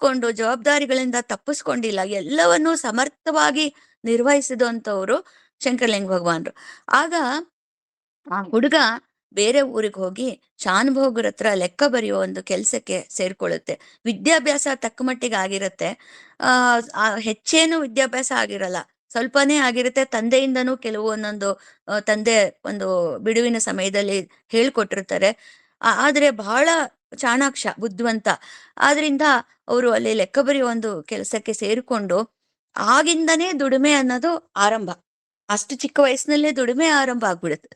ತಪ್ಪಿಸ್ಕೊಂಡು ಜವಾಬ್ದಾರಿಗಳಿಂದ ತಪ್ಪಿಸ್ಕೊಂಡಿಲ್ಲ, ಎಲ್ಲವನ್ನೂ ಸಮರ್ಥವಾಗಿ ನಿರ್ವಹಿಸಿದಂಥವ್ರು ಶಂಕರಲಿಂಗ ಭಗವಾನ್ರು. ಆಗ ಆ ಹುಡುಗ ಬೇರೆ ಊರಿಗೆ ಹೋಗಿ ಶಾನುಭೋಗರ ಹತ್ರ ಲೆಕ್ಕ ಬರೆಯೋ ಒಂದು ಕೆಲ್ಸಕ್ಕೆ ಸೇರ್ಕೊಳ್ಳುತ್ತೆ. ವಿದ್ಯಾಭ್ಯಾಸ ತಕ್ಕ ಮಟ್ಟಿಗೆ ಆಗಿರತ್ತೆ. ಹೆಚ್ಚೇನು ವಿದ್ಯಾಭ್ಯಾಸ ಆಗಿರಲ್ಲ, ಸ್ವಲ್ಪನೇ ಆಗಿರುತ್ತೆ. ತಂದೆಯಿಂದನೂ ಕೆಲವು ಒಂದೊಂದು ತಂದೆ ಒಂದು ಬಿಡುವಿನ ಸಮಯದಲ್ಲಿ ಹೇಳ್ಕೊಟ್ಟಿರ್ತಾರೆ. ಆದ್ರೆ ಬಹಳ ಚಾಣಾಕ್ಷ, ಬುದ್ಧಿವಂತ. ಆದ್ರಿಂದ ಅವರು ಅಲ್ಲಿ ಲೆಕ್ಕ ಬರೆಯೋ ಒಂದು ಕೆಲಸಕ್ಕೆ ಸೇರಿಕೊಂಡು ಆಗಿಂದನೇ ದುಡಿಮೆ ಅನ್ನೋದು ಆರಂಭ. ಅಷ್ಟು ಚಿಕ್ಕ ವಯಸ್ಸಿನಲ್ಲೇ ದುಡಿಮೆ ಆರಂಭ ಆಗ್ಬಿಡುತ್ತೆ.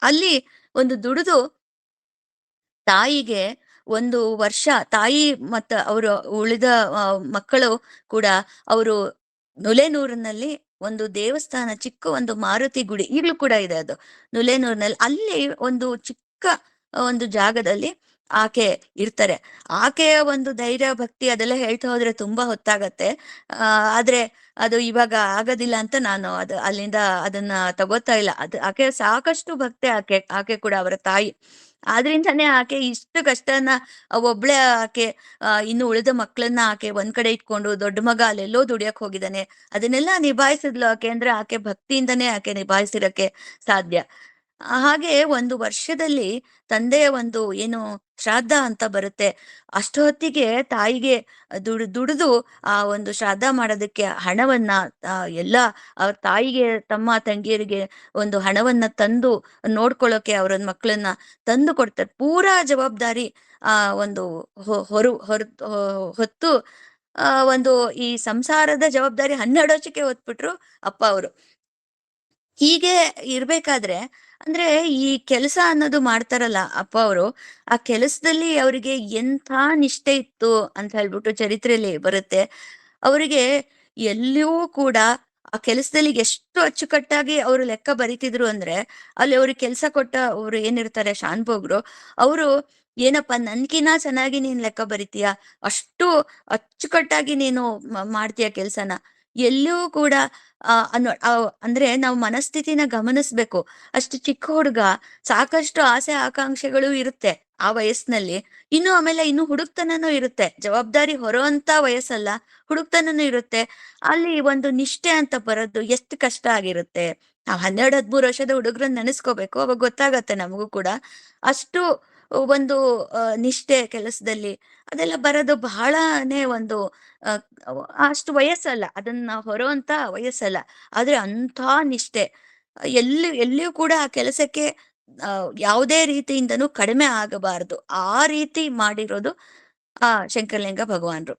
ಅಲ್ಲಿ ಒಂದು ದುಡಿದು ತಾಯಿಗೆ ಒಂದು ವರ್ಷ, ತಾಯಿ ಮತ್ತ ಅವರು ಉಳಿದ ಮಕ್ಕಳು ಕೂಡ ಅವರು ನುಲೇನೂರಿನಲ್ಲಿ ಒಂದು ದೇವಸ್ಥಾನ, ಚಿಕ್ಕ ಒಂದು ಮಾರುತಿ ಗುಡಿ ಈಗಲೂ ಕೂಡ ಇದೆ, ಅದು ನುಲೇನೂರಿನಲ್ಲಿ. ಅಲ್ಲಿ ಒಂದು ಚಿಕ್ಕ ಒಂದು ಜಾಗದಲ್ಲಿ ಆಕೆ ಇರ್ತಾರೆ. ಆಕೆಯ ಒಂದು ಧೈರ್ಯ, ಭಕ್ತಿ ಅದೆಲ್ಲ ಹೇಳ್ತಾ ಹೋದ್ರೆ ತುಂಬಾ ಹೊತ್ತಾಗತ್ತೆ. ಆದ್ರೆ ಅದು ಇವಾಗ ಆಗೋದಿಲ್ಲ ಅಂತ ನಾನು ಅಲ್ಲಿಂದ ಅದನ್ನ ತಗೋತಾ ಇಲ್ಲ. ಆಕೆ ಸಾಕಷ್ಟು ಭಕ್ತೆ, ಆಕೆ ಕೂಡ ಅವರ ತಾಯಿ. ಆದ್ರಿಂದಾನೇ ಆಕೆ ಇಷ್ಟು ಕಷ್ಟನ ಒಬ್ಳೆ ಆಕೆ ಇನ್ನು ಉಳಿದ ಮಕ್ಕಳನ್ನ ಆಕೆ ಒಂದ್ ಕಡೆ ಇಟ್ಕೊಂಡು, ದೊಡ್ಡ ಮಗ ಅಲ್ಲೆಲ್ಲೋ ದುಡಿಯಕ್ ಹೋಗಿದ್ದಾನೆ, ಅದನ್ನೆಲ್ಲ ನಿಭಾಯಿಸಿದ್ಲು ಆಕೆ. ಅಂದ್ರೆ ಆಕೆ ಭಕ್ತಿಯಿಂದನೇ ಆಕೆ ನಿಭಾಯಿಸಿರಕ್ಕೆ ಸಾಧ್ಯ. ಹಾಗೆ ಒಂದು ವರ್ಷದಲ್ಲಿ ತಂದೆಯ ಒಂದು ಏನು ಶ್ರಾದ್ದ ಅಂತ ಬರುತ್ತೆ, ಅಷ್ಟು ಹೊತ್ತಿಗೆ ತಾಯಿಗೆ ದುಡಿದು ಆ ಒಂದು ಶ್ರಾದ್ದ ಮಾಡೋದಕ್ಕೆ ಹಣವನ್ನ ಎಲ್ಲ ಅವ್ರ ತಾಯಿಗೆ, ತಮ್ಮ ತಂಗಿಯರಿಗೆ ಒಂದು ಹಣವನ್ನ ತಂದು ನೋಡ್ಕೊಳ್ಳೋಕೆ ಅವ್ರ ಮಕ್ಕಳನ್ನ ತಂದು ಕೊಡ್ತಾರೆ. ಪೂರಾ ಜವಾಬ್ದಾರಿ ಒಂದು ಹೊತ್ತು ಒಂದು ಈ ಸಂಸಾರದ ಜವಾಬ್ದಾರಿ 12 ವರ್ಷಕ್ಕೆ ಹೊತ್ಬಿಟ್ರು ಅಪ್ಪ ಅವರು. ಹೀಗೆ ಇರ್ಬೇಕಾದ್ರೆ, ಅಂದ್ರೆ ಈ ಕೆಲಸ ಅನ್ನೋದು ಮಾಡ್ತಾರಲ್ಲ ಅಪ್ಪ ಅವರು, ಆ ಕೆಲಸದಲ್ಲಿ ಅವರಿಗೆ ಎಂಥ ನಿಷ್ಠೆ ಇತ್ತು ಅಂತ ಹೇಳ್ಬಿಟ್ಟು ಚರಿತ್ರೆಯಲ್ಲಿ ಬರುತ್ತೆ. ಅವರಿಗೆ ಎಲ್ಲಿಯೂ ಕೂಡ ಆ ಕೆಲಸದಲ್ಲಿ ಎಷ್ಟು ಅಚ್ಚುಕಟ್ಟಾಗಿ ಅವರು ಲೆಕ್ಕ ಬರಿತಿದ್ರು ಅಂದ್ರೆ, ಅಲ್ಲಿ ಅವ್ರಿಗೆ ಕೆಲಸ ಕೊಟ್ಟ ಅವ್ರು ಏನಿರ್ತಾರೆ ಶಾನ್ಭೋಗ್ರು, ಅವರು ಏನಪ್ಪ ನನ್ಕಿನ ಚೆನ್ನಾಗಿ ನೀನ್ ಲೆಕ್ಕ ಬರಿತೀಯ, ಅಷ್ಟು ಅಚ್ಚುಕಟ್ಟಾಗಿ ನೀನು ಮಾಡ್ತೀಯ ಕೆಲ್ಸನ, ಎಲ್ಲಿಯೂ ಕೂಡ ಅಂದ್ರೆ ನಾವು ಮನಸ್ಥಿತಿನ ಗಮನಿಸ್ಬೇಕು. ಅಷ್ಟು ಚಿಕ್ಕ ಹುಡುಗ, ಸಾಕಷ್ಟು ಆಸೆ ಆಕಾಂಕ್ಷೆಗಳು ಇರುತ್ತೆ ಆ ವಯಸ್ಸಿನಲ್ಲಿ. ಆಮೇಲೆ ಇನ್ನು ಹುಡುಕ್ತನನೂ ಇರುತ್ತೆ, ಜವಾಬ್ದಾರಿ ಹೊರೋಂತ ವಯಸ್ಸಲ್ಲ, ಹುಡುಕ್ತನನೂ ಇರುತ್ತೆ. ಅಲ್ಲಿ ಒಂದು ನಿಷ್ಠೆ ಅಂತ ಬರೋದು ಎಷ್ಟು ಕಷ್ಟ ಆಗಿರುತ್ತೆ. ನಾವ್ 12-13 ವರ್ಷದ ಹುಡುಗ್ರನ್ನ ನೆನೆಸ್ಕೋಬೇಕು, ಅವಾಗ ಗೊತ್ತಾಗತ್ತೆ ನಮಗೂ ಕೂಡ. ಅಷ್ಟು ಒಂದು ನಿಷ್ಠೆ ಕೆಲಸದಲ್ಲಿ ಅದೆಲ್ಲ ಬರೋದು ಬಹಳನೇ ಒಂದು ಅಷ್ಟು ವಯಸ್ಸಲ್ಲ, ಅದನ್ನ ಹೊರೋಂತ ವಯಸ್ಸಲ್ಲ. ಆದ್ರೆ ಅಂಥ ನಿಷ್ಠೆ ಎಲ್ಲಿಯೂ ಕೂಡ ಆ ಕೆಲಸಕ್ಕೆ ಯಾವುದೇ ರೀತಿಯಿಂದನೂ ಕಡಿಮೆ ಆಗಬಾರದು, ಆ ರೀತಿ ಮಾಡಿರೋದು ಶಂಕರಲಿಂಗ ಭಗವಾನ್ರು.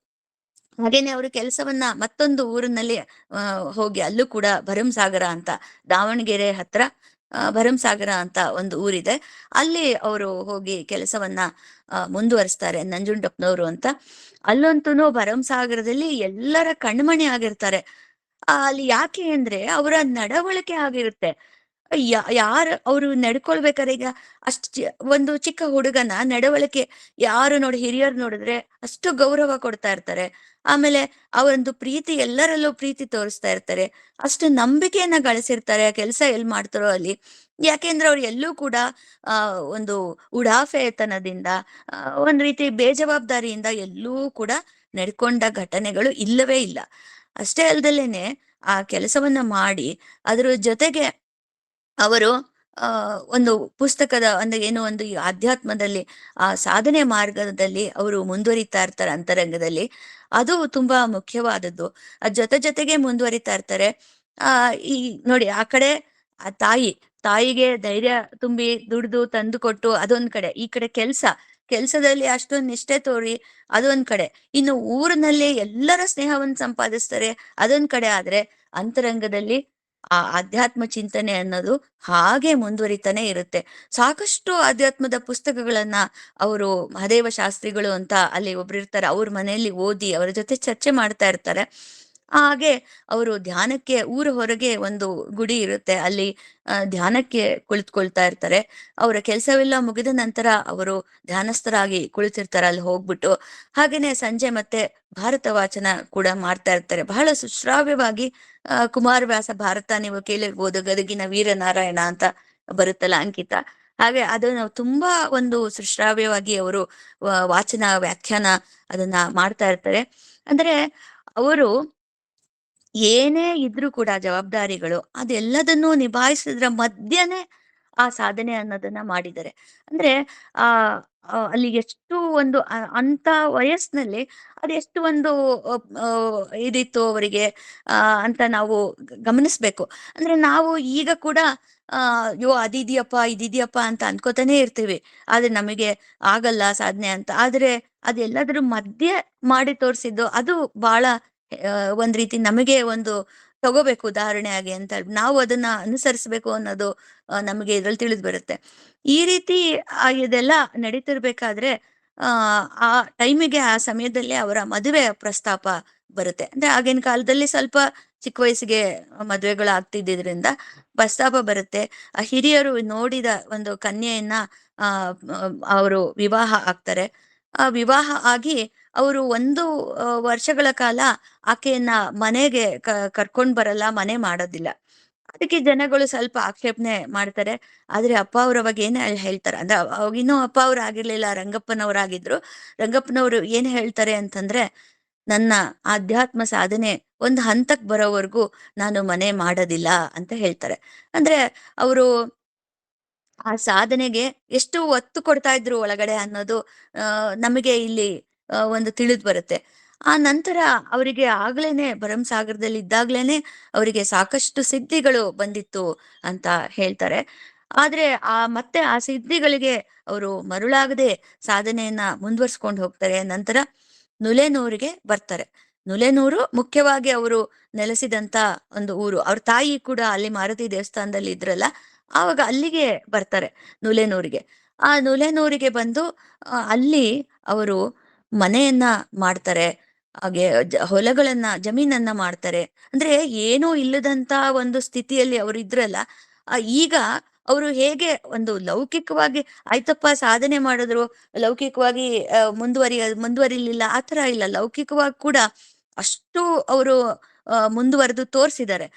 ಹಾಗೇನೆ ಅವರು ಕೆಲಸವನ್ನ ಮತ್ತೊಂದು ಊರಿನಲ್ಲಿ ಹೋಗಿ, ಅಲ್ಲೂ ಕೂಡ ಭರಮಸಾಗರ ಅಂತ, ದಾವಣಗೆರೆ ಹತ್ರ ಭರಮಸಾಗರ ಅಂತ ಒಂದು ಊರಿದೆ, ಅಲ್ಲಿ ಅವರು ಹೋಗಿ ಕೆಲಸವನ್ನ ಮುಂದುವರಿಸ್ತಾರೆ, ನಂಜುಂಡಪ್ಪನವರು ಅಂತ. ಅಲ್ಲಂತೂ ಭರಮಸಾಗರದಲ್ಲಿ ಎಲ್ಲರ ಕಣ್ಮಣಿ ಆಗಿರ್ತಾರೆ. ಅಲ್ಲಿ ಯಾಕೆ ಅಂದ್ರೆ ಅವರ ನಡವಳಿಕೆ ಆಗಿರುತ್ತೆ. ಯಾರು ಅವರು ನಡ್ಕೊಳ್ಬೇಕಾದ್ರೆ, ಈಗ ಒಂದು ಚಿಕ್ಕ ಹುಡುಗನ ನಡವಳಿಕೆ ಯಾರು ನೋಡಿ, ಹಿರಿಯರು ನೋಡಿದ್ರೆ ಅಷ್ಟು ಗೌರವ ಕೊಡ್ತಾ ಇರ್ತಾರೆ. ಆಮೇಲೆ ಅವರೊಂದು ಪ್ರೀತಿ, ಎಲ್ಲರಲ್ಲೂ ಪ್ರೀತಿ ತೋರಿಸ್ತಾ ಇರ್ತಾರೆ. ಅಷ್ಟು ನಂಬಿಕೆಯನ್ನ ಗಳಿಸಿರ್ತಾರೆ ಆ ಕೆಲಸ ಎಲ್ಲಿ ಮಾಡ್ತಾರೋ ಅಲ್ಲಿ. ಯಾಕೆಂದ್ರೆ ಅವ್ರು ಎಲ್ಲೂ ಕೂಡ ಒಂದು ಉಡಾಫೆತನದಿಂದ, ಒಂದ್ ರೀತಿ ಬೇಜವಾಬ್ದಾರಿಯಿಂದ ಎಲ್ಲೂ ಕೂಡ ನಡ್ಕೊಂಡ ಘಟನೆಗಳು ಇಲ್ಲವೇ ಇಲ್ಲ. ಅಷ್ಟೇ ಅಲ್ದಲೇನೆ ಆ ಕೆಲಸವನ್ನ ಮಾಡಿ ಅದ್ರ ಜೊತೆಗೆ ಅವರು ಒಂದು ಪುಸ್ತಕದ ಏನೋ ಒಂದು ಈ ಆಧ್ಯಾತ್ಮದಲ್ಲಿ, ಆ ಸಾಧನೆ ಮಾರ್ಗದಲ್ಲಿ ಅವರು ಮುಂದುವರಿತಾ ಇರ್ತಾರೆ ಅಂತರಂಗದಲ್ಲಿ. ಅದು ತುಂಬಾ ಮುಖ್ಯವಾದದ್ದು. ಜೊತೆಗೆ ಮುಂದುವರಿತಾ ಇರ್ತಾರೆ. ಈ ನೋಡಿ, ಆ ಕಡೆ ಆ ತಾಯಿಗೆ ಧೈರ್ಯ ತುಂಬಿ ದುಡ್ದು ತಂದು ಕೊಟ್ಟು ಅದೊಂದ್ ಕಡೆ, ಈ ಕಡೆ ಕೆಲ್ಸದಲ್ಲಿ ಅಷ್ಟೊಂದು ನಿಷ್ಠೆ ತೋರಿ ಅದೊಂದ್ ಕಡೆ, ಇನ್ನು ಊರಿನಲ್ಲಿ ಎಲ್ಲರ ಸ್ನೇಹವನ್ನು ಸಂಪಾದಿಸ್ತಾರೆ ಅದೊಂದ್ ಕಡೆ. ಆದ್ರೆ ಅಂತರಂಗದಲ್ಲಿ ಆ ಆಧ್ಯಾತ್ಮ ಚಿಂತನೆ ಅನ್ನೋದು ಹಾಗೆ ಮುಂದುವರಿತಾನೆ ಇರುತ್ತೆ. ಸಾಕಷ್ಟು ಆಧ್ಯಾತ್ಮದ ಪುಸ್ತಕಗಳನ್ನ ಅವರು, ಮಹದೇವ ಶಾಸ್ತ್ರಿಗಳು ಅಂತ ಅಲ್ಲಿ ಒಬ್ರು ಇರ್ತಾರೆ, ಅವ್ರ ಮನೆಯಲ್ಲಿ ಓದಿ ಅವರ ಜೊತೆ ಚರ್ಚೆ ಮಾಡ್ತಾ ಇರ್ತಾರೆ. ಹಾಗೆ ಅವರು ಧ್ಯಾನಕ್ಕೆ, ಊರ ಹೊರಗೆ ಒಂದು ಗುಡಿ ಇರುತ್ತೆ, ಅಲ್ಲಿ ಧ್ಯಾನಕ್ಕೆ ಕುಳಿತುಕೊಳ್ತಾ ಇರ್ತಾರೆ. ಅವರ ಕೆಲಸವೆಲ್ಲ ಮುಗಿದ ನಂತರ ಅವರು ಧ್ಯಾನಸ್ಥರಾಗಿ ಕುಳಿತಿರ್ತಾರೆ ಅಲ್ಲಿ ಹೋಗ್ಬಿಟ್ಟು. ಹಾಗೇನೆ ಸಂಜೆ ಮತ್ತೆ ಭಾರತ ವಾಚನ ಕೂಡ ಮಾಡ್ತಾ ಇರ್ತಾರೆ, ಬಹಳ ಸುಶ್ರಾವ್ಯವಾಗಿ. ಕುಮಾರವ್ಯಾಸ ಭಾರತ ನೀವು ಕೇಳಿರ್ಬೋದು, ಗದಗಿನ ವೀರನಾರಾಯಣ ಅಂತ ಬರುತ್ತಲ್ಲ ಅಂಕಿತ, ಹಾಗೆ ಅದನ್ನು ತುಂಬಾ ಒಂದು ಸೃಶ್ರಾವ್ಯವಾಗಿ ಅವರು ವಾಚನ ವ್ಯಾಖ್ಯಾನ ಅದನ್ನ ಮಾಡ್ತಾ ಇರ್ತಾರೆ. ಅಂದ್ರೆ ಅವರು ಏನೇ ಇದ್ರೂ ಕೂಡ ಜವಾಬ್ದಾರಿಗಳು ಅದೆಲ್ಲದನ್ನೂ ನಿಭಾಯಿಸಿದ್ರ ಮಧ್ಯನೇ ಆ ಸಾಧನೆ ಅನ್ನೋದನ್ನ ಮಾಡಿದ್ದಾರೆ. ಅಂದ್ರೆ ಆ ಅಲ್ಲಿ ಎಷ್ಟು ಒಂದು ಅಂತ ವಯಸ್ಸಿನಲ್ಲಿ ಅದೆಷ್ಟು ಒಂದು ಇದಿತ್ತು ಅವರಿಗೆ ಅಂತ ನಾವು ಗಮನಿಸ್ಬೇಕು. ಅಂದ್ರೆ ನಾವು ಈಗ ಕೂಡ ಅಯ್ಯೋ ಇದಿದ್ಯಪ್ಪ ಅಂತ ಅನ್ಕೋತಾನೆ ಇರ್ತೀವಿ. ಆದ್ರೆ ನಮಗೆ ಆಗಲ್ಲ ಸಾಧನೆ ಅಂತ. ಆದ್ರೆ ಅದೆಲ್ಲದ್ರ ಮಧ್ಯೆ ಮಾಡಿ ತೋರ್ಸಿದ್ದು ಅದು ಬಹಳ ಒಂದ್ ರೀತಿ ನಮಗೆ ಒಂದು ತಗೋಬೇಕು ಉದಾಹರಣೆಯಾಗಿ ಅಂತ ಹೇಳಿ ನಾವು ಅದನ್ನ ಅನುಸರಿಸಬೇಕು ಅನ್ನೋದು ನಮಗೆ ಇದ್ರಲ್ಲಿ ತಿಳಿದು ಬರುತ್ತೆ. ಈ ರೀತಿ ಇದೆಲ್ಲ ನಡೀತಿರ್ಬೇಕಾದ್ರೆ ಆ ಆ ಟೈಮಿಗೆ ಆ ಸಮಯದಲ್ಲಿ ಅವರ ಮದುವೆ ಪ್ರಸ್ತಾಪ ಬರುತ್ತೆ. ಅಂದ್ರೆ ಆಗಿನ ಕಾಲದಲ್ಲಿ ಸ್ವಲ್ಪ ಚಿಕ್ಕ ವಯಸ್ಸಿಗೆ ಮದುವೆಗಳು ಆಗ್ತಿದ್ದಿದ್ರಿಂದ ಪ್ರಸ್ತಾಪ ಬರುತ್ತೆ. ಆ ಹಿರಿಯರು ನೋಡಿದ ಒಂದು ಕನ್ಯೆಯನ್ನ ಆ ಅವರು ವಿವಾಹ ಆಗ್ತಾರೆ. ಆ ವಿವಾಹ ಆಗಿ ಅವರು ಒಂದು ವರ್ಷಗಳ ಕಾಲ ಆಕೆಯನ್ನ ಮನೆಗೆ ಕರ್ಕೊಂಡ್ ಬರಲ್ಲ, ಮನೆ ಮಾಡೋದಿಲ್ಲ. ಅದಕ್ಕೆ ಜನಗಳು ಸ್ವಲ್ಪ ಆಕ್ಷೇಪಣೆ ಮಾಡ್ತಾರೆ. ಆದ್ರೆ ಅಪ್ಪ ಅವ್ರು ಅವಾಗ ಏನ್ ಹೇಳ್ತಾರೆ ಅಂದ್ರೆ ಅವಾಗಿನ್ನೂ ಅಪ್ಪ ಅವ್ರು ಆಗಿರ್ಲಿಲ್ಲ, ರಂಗಪ್ಪನವರಾಗಿದ್ರು. ರಂಗಪ್ಪನವರು ಏನ್ ಹೇಳ್ತಾರೆ ಅಂತಂದ್ರೆ, ನನ್ನ ಆಧ್ಯಾತ್ಮ ಸಾಧನೆ ಒಂದು ಹಂತಕ್ ಬರೋವರೆಗೂ ನಾನು ಮನೆ ಮಾಡೋದಿಲ್ಲ ಅಂತ ಹೇಳ್ತಾರೆ. ಅಂದ್ರೆ ಅವರು ಆ ಸಾಧನೆಗೆ ಎಷ್ಟು ಒತ್ತು ಕೊಡ್ತಾ ಇದ್ರು ಒಳಗಡೆ ಅನ್ನೋದು ನಮಗೆ ಇಲ್ಲಿ ಒಂದು ತಿಳಿದು ಬರುತ್ತೆ. ಆ ನಂತರ ಅವರಿಗೆ ಆಗ್ಲೇನೆ ಭರಮಸಾಗರದಲ್ಲಿ ಇದ್ದಾಗ್ಲೇನೆ ಅವರಿಗೆ ಸಾಕಷ್ಟು ಸಿದ್ಧಿಗಳು ಬಂದಿತ್ತು ಅಂತ ಹೇಳ್ತಾರೆ. ಆದ್ರೆ ಮತ್ತೆ ಆ ಸಿದ್ಧಿಗಳಿಗೆ ಅವರು ಮರುಳಾಗದೆ ಸಾಧನೆಯನ್ನ ಮುಂದುವರ್ಸ್ಕೊಂಡು ಹೋಗ್ತಾರೆ. ನಂತರ ನುಲೇನೂರಿಗೆ ಬರ್ತಾರೆ. ನುಲೇನೂರು ಮುಖ್ಯವಾಗಿ ಅವರು ನೆಲೆಸಿದಂತ ಒಂದು ಊರು. ಅವ್ರ ತಾಯಿ ಕೂಡ ಅಲ್ಲಿ ಮಾರುತಿ ದೇವಸ್ಥಾನದಲ್ಲಿ ಇದ್ರಲ್ಲ, ಆವಾಗ ಅಲ್ಲಿಗೆ ಬರ್ತಾರೆ, ನುಲೇನೂರಿಗೆ. ಆ ನುಲೇನೂರಿಗೆ ಬಂದು ಅಲ್ಲಿ ಅವರು ಮನೆಯನ್ನ ಮಾಡ್ತಾರೆ. ಹಾಗೆ ಹೊಲಗಳನ್ನ ಜಮೀನನ್ನ ಮಾಡ್ತಾರೆ. ಅಂದ್ರೆ ಏನೂ ಇಲ್ಲದಂತ ಒಂದು ಸ್ಥಿತಿಯಲ್ಲಿ ಅವ್ರು ಇದ್ರಲ್ಲ, ಈಗ ಅವರು ಹೇಗೆ ಒಂದು ಲೌಕಿಕವಾಗಿ ಆಯ್ತಪ್ಪ ಸಾಧನೆ ಮಾಡಿದ್ರು, ಲೌಕಿಕವಾಗಿ ಮುಂದುವರಿಲಿಲ್ಲ ಆ ತರ ಇಲ್ಲ. ಲೌಕಿಕವಾಗಿ ಕೂಡ ಅಷ್ಟು ಅವರು ಮುಂದುವರೆದು ತೋರ್ಸಿದ್ದಾರೆ.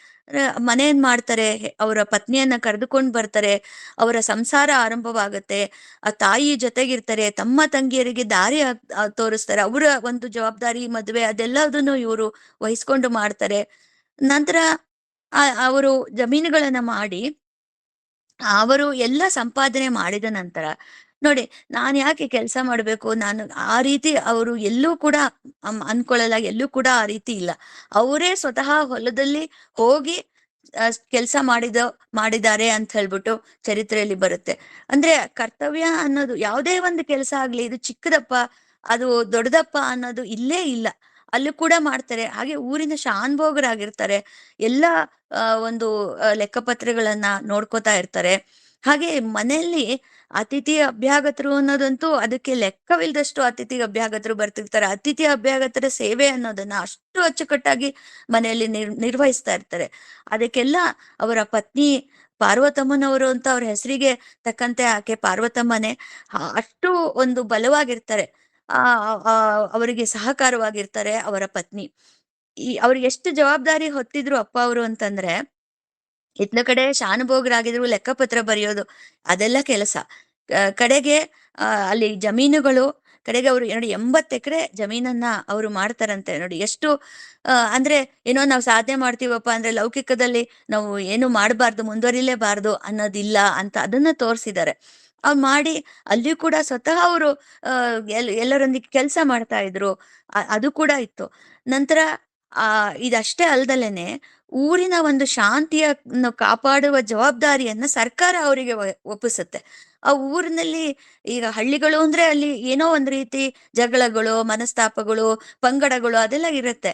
ಮನೇನ್ ಮಾಡ್ತಾರೆ, ಅವರ ಪತ್ನಿಯನ್ನ ಕರೆದುಕೊಂಡು ಬರ್ತಾರೆ, ಅವರ ಸಂಸಾರ ಆರಂಭವಾಗತ್ತೆ, ಆ ತಾಯಿ ಜೊತೆಗಿರ್ತಾರೆ, ತಮ್ಮ ತಂಗಿಯರಿಗೆ ದಾರಿ ತೋರಿಸ್ತಾರೆ, ಅವರ ಒಂದು ಜವಾಬ್ದಾರಿ ಮದುವೆ ಅದೆಲ್ಲದನ್ನು ಇವರು ವಹಿಸ್ಕೊಂಡು ಮಾಡ್ತಾರೆ. ನಂತರ ಅವರು ಜಮೀನುಗಳನ್ನ ಮಾಡಿ ಅವರು ಎಲ್ಲ ಸಂಪಾದನೆ ಮಾಡಿದ ನಂತರ ನೋಡಿ, ನಾನ್ ಯಾಕೆ ಕೆಲಸ ಮಾಡ್ಬೇಕು, ನಾನು ಆ ರೀತಿ ಅವರು ಎಲ್ಲೂ ಕೂಡ ಅನ್ಕೊಳ್ಳಲ್ಲ, ಎಲ್ಲೂ ಕೂಡ ಆ ರೀತಿ ಇಲ್ಲ. ಅವರೇ ಸ್ವತಃ ಹೊಲದಲ್ಲಿ ಹೋಗಿ ಕೆಲಸ ಮಾಡಿದ್ದಾರೆ ಅಂತ ಹೇಳ್ಬಿಟ್ಟು ಚರಿತ್ರೆಯಲ್ಲಿ ಬರುತ್ತೆ. ಅಂದ್ರೆ ಕರ್ತವ್ಯ ಅನ್ನೋದು ಯಾವುದೇ ಒಂದು ಕೆಲಸ ಆಗ್ಲಿ, ಇದು ಚಿಕ್ಕದಪ್ಪ ಅದು ದೊಡ್ಡದಪ್ಪ ಅನ್ನೋದು ಇಲ್ಲೇ ಇಲ್ಲ, ಅಲ್ಲೂ ಕೂಡ ಮಾಡ್ತಾರೆ. ಹಾಗೆ ಊರಿನ ಶಾನ್ಭೋಗರಾಗಿರ್ತಾರೆ, ಎಲ್ಲ ಒಂದು ಲೆಕ್ಕಪತ್ರಗಳನ್ನ ನೋಡ್ಕೋತಾ ಇರ್ತಾರೆ. ಹಾಗೆ ಮನೆಯಲ್ಲಿ ಅತಿಥಿ ಅಭ್ಯಾಗತರು ಅನ್ನೋದಂತೂ ಅದಕ್ಕೆ ಲೆಕ್ಕವಿಲ್ಲದಷ್ಟು ಅತಿಥಿ ಅಭ್ಯಾಗತರು ಬರ್ತಿರ್ತಾರೆ. ಅತಿಥಿ ಅಭ್ಯಾಗತರ ಸೇವೆ ಅನ್ನೋದನ್ನ ಅಷ್ಟು ಅಚ್ಚುಕಟ್ಟಾಗಿ ಮನೆಯಲ್ಲಿ ನಿರ್ವಹಿಸ್ತಾ ಇರ್ತಾರೆ. ಅದಕ್ಕೆಲ್ಲ ಅವರ ಪತ್ನಿ ಪಾರ್ವತಮ್ಮನವರು ಅಂತ ಅವ್ರ ಹೆಸರಿಗೆ ತಕ್ಕಂತೆ ಆಕೆ ಪಾರ್ವತಮ್ಮನೇ. ಅಷ್ಟು ಒಂದು ಬಲವಾಗಿರ್ತಾರೆ. ಆ ಆ ಅವರಿಗೆ ಸಹಕಾರವಾಗಿರ್ತಾರೆ ಅವರ ಪತ್ನಿ. ಅವ್ರಿಗೆ ಎಷ್ಟು ಜವಾಬ್ದಾರಿ ಹೊತ್ತಿದ್ರು ಅಪ್ಪ ಅವರು ಅಂತಂದ್ರೆ, ಇತ್ಲ ಕಡೆ ಶಾನುಭೋಗರಾಗಿದ್ರು, ಲೆಕ್ಕಪತ್ರ ಬರೆಯೋದು ಅದೆಲ್ಲ ಕೆಲಸ. ಕಡೆಗೆ ಅಲ್ಲಿ ಜಮೀನುಗಳು, ಕಡೆಗೆ ಅವರು ನೋಡಿ 80 ಎಕರೆ ಜಮೀನನ್ನ ಅವರು ಮಾಡ್ತಾರಂತೆ. ನೋಡಿ ಎಷ್ಟು ಅಂದ್ರೆ ಏನೋ ನಾವು ಸಾಧನೆ ಮಾಡ್ತೀವಪ್ಪ ಅಂದ್ರೆ ಲೌಕಿಕದಲ್ಲಿ ನಾವು ಏನು ಮಾಡಬಾರ್ದು, ಮುಂದುವರಿಲೇಬಾರ್ದು ಅನ್ನೋದಿಲ್ಲ ಅಂತ ಅದನ್ನ ತೋರಿಸಿದ್ದಾರೆ. ಅವ್ರು ಮಾಡಿ ಅಲ್ಲಿಯೂ ಕೂಡ ಸ್ವತಃ ಅವರು ಎಲ್ಲರೊಂದಿಗೆ ಕೆಲಸ ಮಾಡ್ತಾ ಇದ್ರು. ಅದು ಕೂಡ ಇತ್ತು. ನಂತರ ಇದಷ್ಟೇ ಅಲ್ದಲೇನೆ ಊರಿನ ಒಂದು ಶಾಂತಿಯನ್ನು ಕಾಪಾಡುವ ಜವಾಬ್ದಾರಿಯನ್ನ ಸರ್ಕಾರ ಅವರಿಗೆ ಒಪ್ಪಿಸುತ್ತೆ. ಆ ಊರಿನಲ್ಲಿ ಈಗ ಹಳ್ಳಿಗಳು ಅಂದ್ರೆ ಅಲ್ಲಿ ಏನೋ ಒಂದ್ ರೀತಿ ಜಗಳಗಳು, ಮನಸ್ತಾಪಗಳು, ಪಂಗಡಗಳು ಅದೆಲ್ಲ ಇರುತ್ತೆ.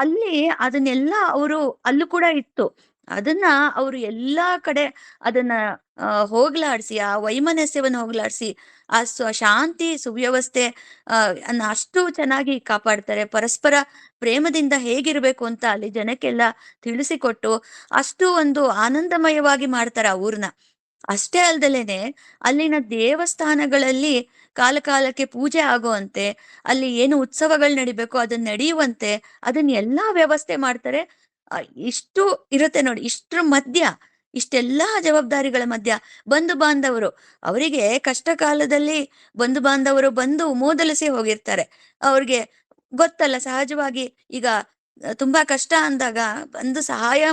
ಅಲ್ಲಿ ಅದನ್ನೆಲ್ಲ ಅವರು ಅಲ್ಲೂ ಕೂಡ ಇತ್ತು. ಅದನ್ನ ಅವರು ಎಲ್ಲಾ ಕಡೆ ಅದನ್ನ ಹೋಗ್ಲಾಡ್ಸಿ, ಆ ವೈಮನಸ್ಯವನ್ನು ಹೋಗ್ಲಾಡ್ಸಿ, ಆ ಶಾಂತಿ ಸುವ್ಯವಸ್ಥೆ ಅನ್ನ ಅಷ್ಟು ಚೆನ್ನಾಗಿ ಕಾಪಾಡ್ತಾರೆ. ಪರಸ್ಪರ ಪ್ರೇಮದಿಂದ ಹೇಗಿರ್ಬೇಕು ಅಂತ ಅಲ್ಲಿ ಜನಕ್ಕೆಲ್ಲ ತಿಳಿಸಿಕೊಟ್ಟು ಅಷ್ಟು ಒಂದು ಆನಂದಮಯವಾಗಿ ಮಾಡ್ತಾರೆ ಆ ಊರ್ನ. ಅಷ್ಟೇ ಅಲ್ದಲೇನೆ ಅಲ್ಲಿನ ದೇವಸ್ಥಾನಗಳಲ್ಲಿ ಕಾಲ ಕಾಲಕ್ಕೆ ಪೂಜೆ ಆಗುವಂತೆ, ಅಲ್ಲಿ ಏನು ಉತ್ಸವಗಳು ನಡಿಬೇಕು ಅದನ್ನ ನಡೆಯುವಂತೆ ಅದನ್ನ ಎಲ್ಲಾ ವ್ಯವಸ್ಥೆ ಮಾಡ್ತಾರೆ. ಇಷ್ಟು ಇರುತ್ತೆ ನೋಡಿ. ಇಷ್ಟ್ರ ಮಧ್ಯ ಇಷ್ಟೆಲ್ಲಾ ಜವಾಬ್ದಾರಿಗಳ ಮಧ್ಯ ಬಂಧು ಬಾಂಧವರು, ಅವರಿಗೆ ಕಷ್ಟ ಕಾಲದಲ್ಲಿ ಬಂಧು ಬಾಂಧವರು ಬಂದು ಮೂದಲಿಸಿ ಹೋಗಿರ್ತಾರೆ. ಅವ್ರಿಗೆ ಗೊತ್ತಲ್ಲ ಸಹಜವಾಗಿ. ಈಗ ತುಂಬಾ ಕಷ್ಟ ಅಂದಾಗ ಬಂದು ಸಹಾಯ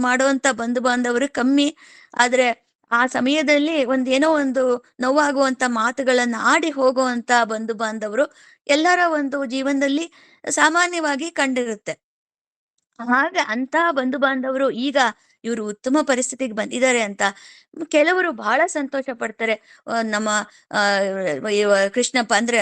ಮಾಡೋಂತ ಬಂಧು ಬಾಂಧವರು ಕಮ್ಮಿ. ಆದ್ರೆ ಆ ಸಮಯದಲ್ಲಿ ಏನೋ ಒಂದು ನೋವಾಗುವಂತ ಮಾತುಗಳನ್ನ ಆಡಿ ಹೋಗುವಂತ ಬಂಧು ಬಾಂಧವರು ಎಲ್ಲರ ಒಂದು ಜೀವನದಲ್ಲಿ ಸಾಮಾನ್ಯವಾಗಿ ಕಂಡಿರುತ್ತೆ. ಆಗ ಅಂತ ಬಂಧು ಬಾಂಧವರು ಈಗ ಇವರು ಉತ್ತಮ ಪರಿಸ್ಥಿತಿಗೆ ಬಂದಿದ್ದಾರೆ ಅಂತ ಕೆಲವರು ಬಹಳ ಸಂತೋಷ ಪಡ್ತಾರೆ. ನಮ್ಮ ಆ ಕೃಷ್ಣಪ್ಪ ಅಂದ್ರೆ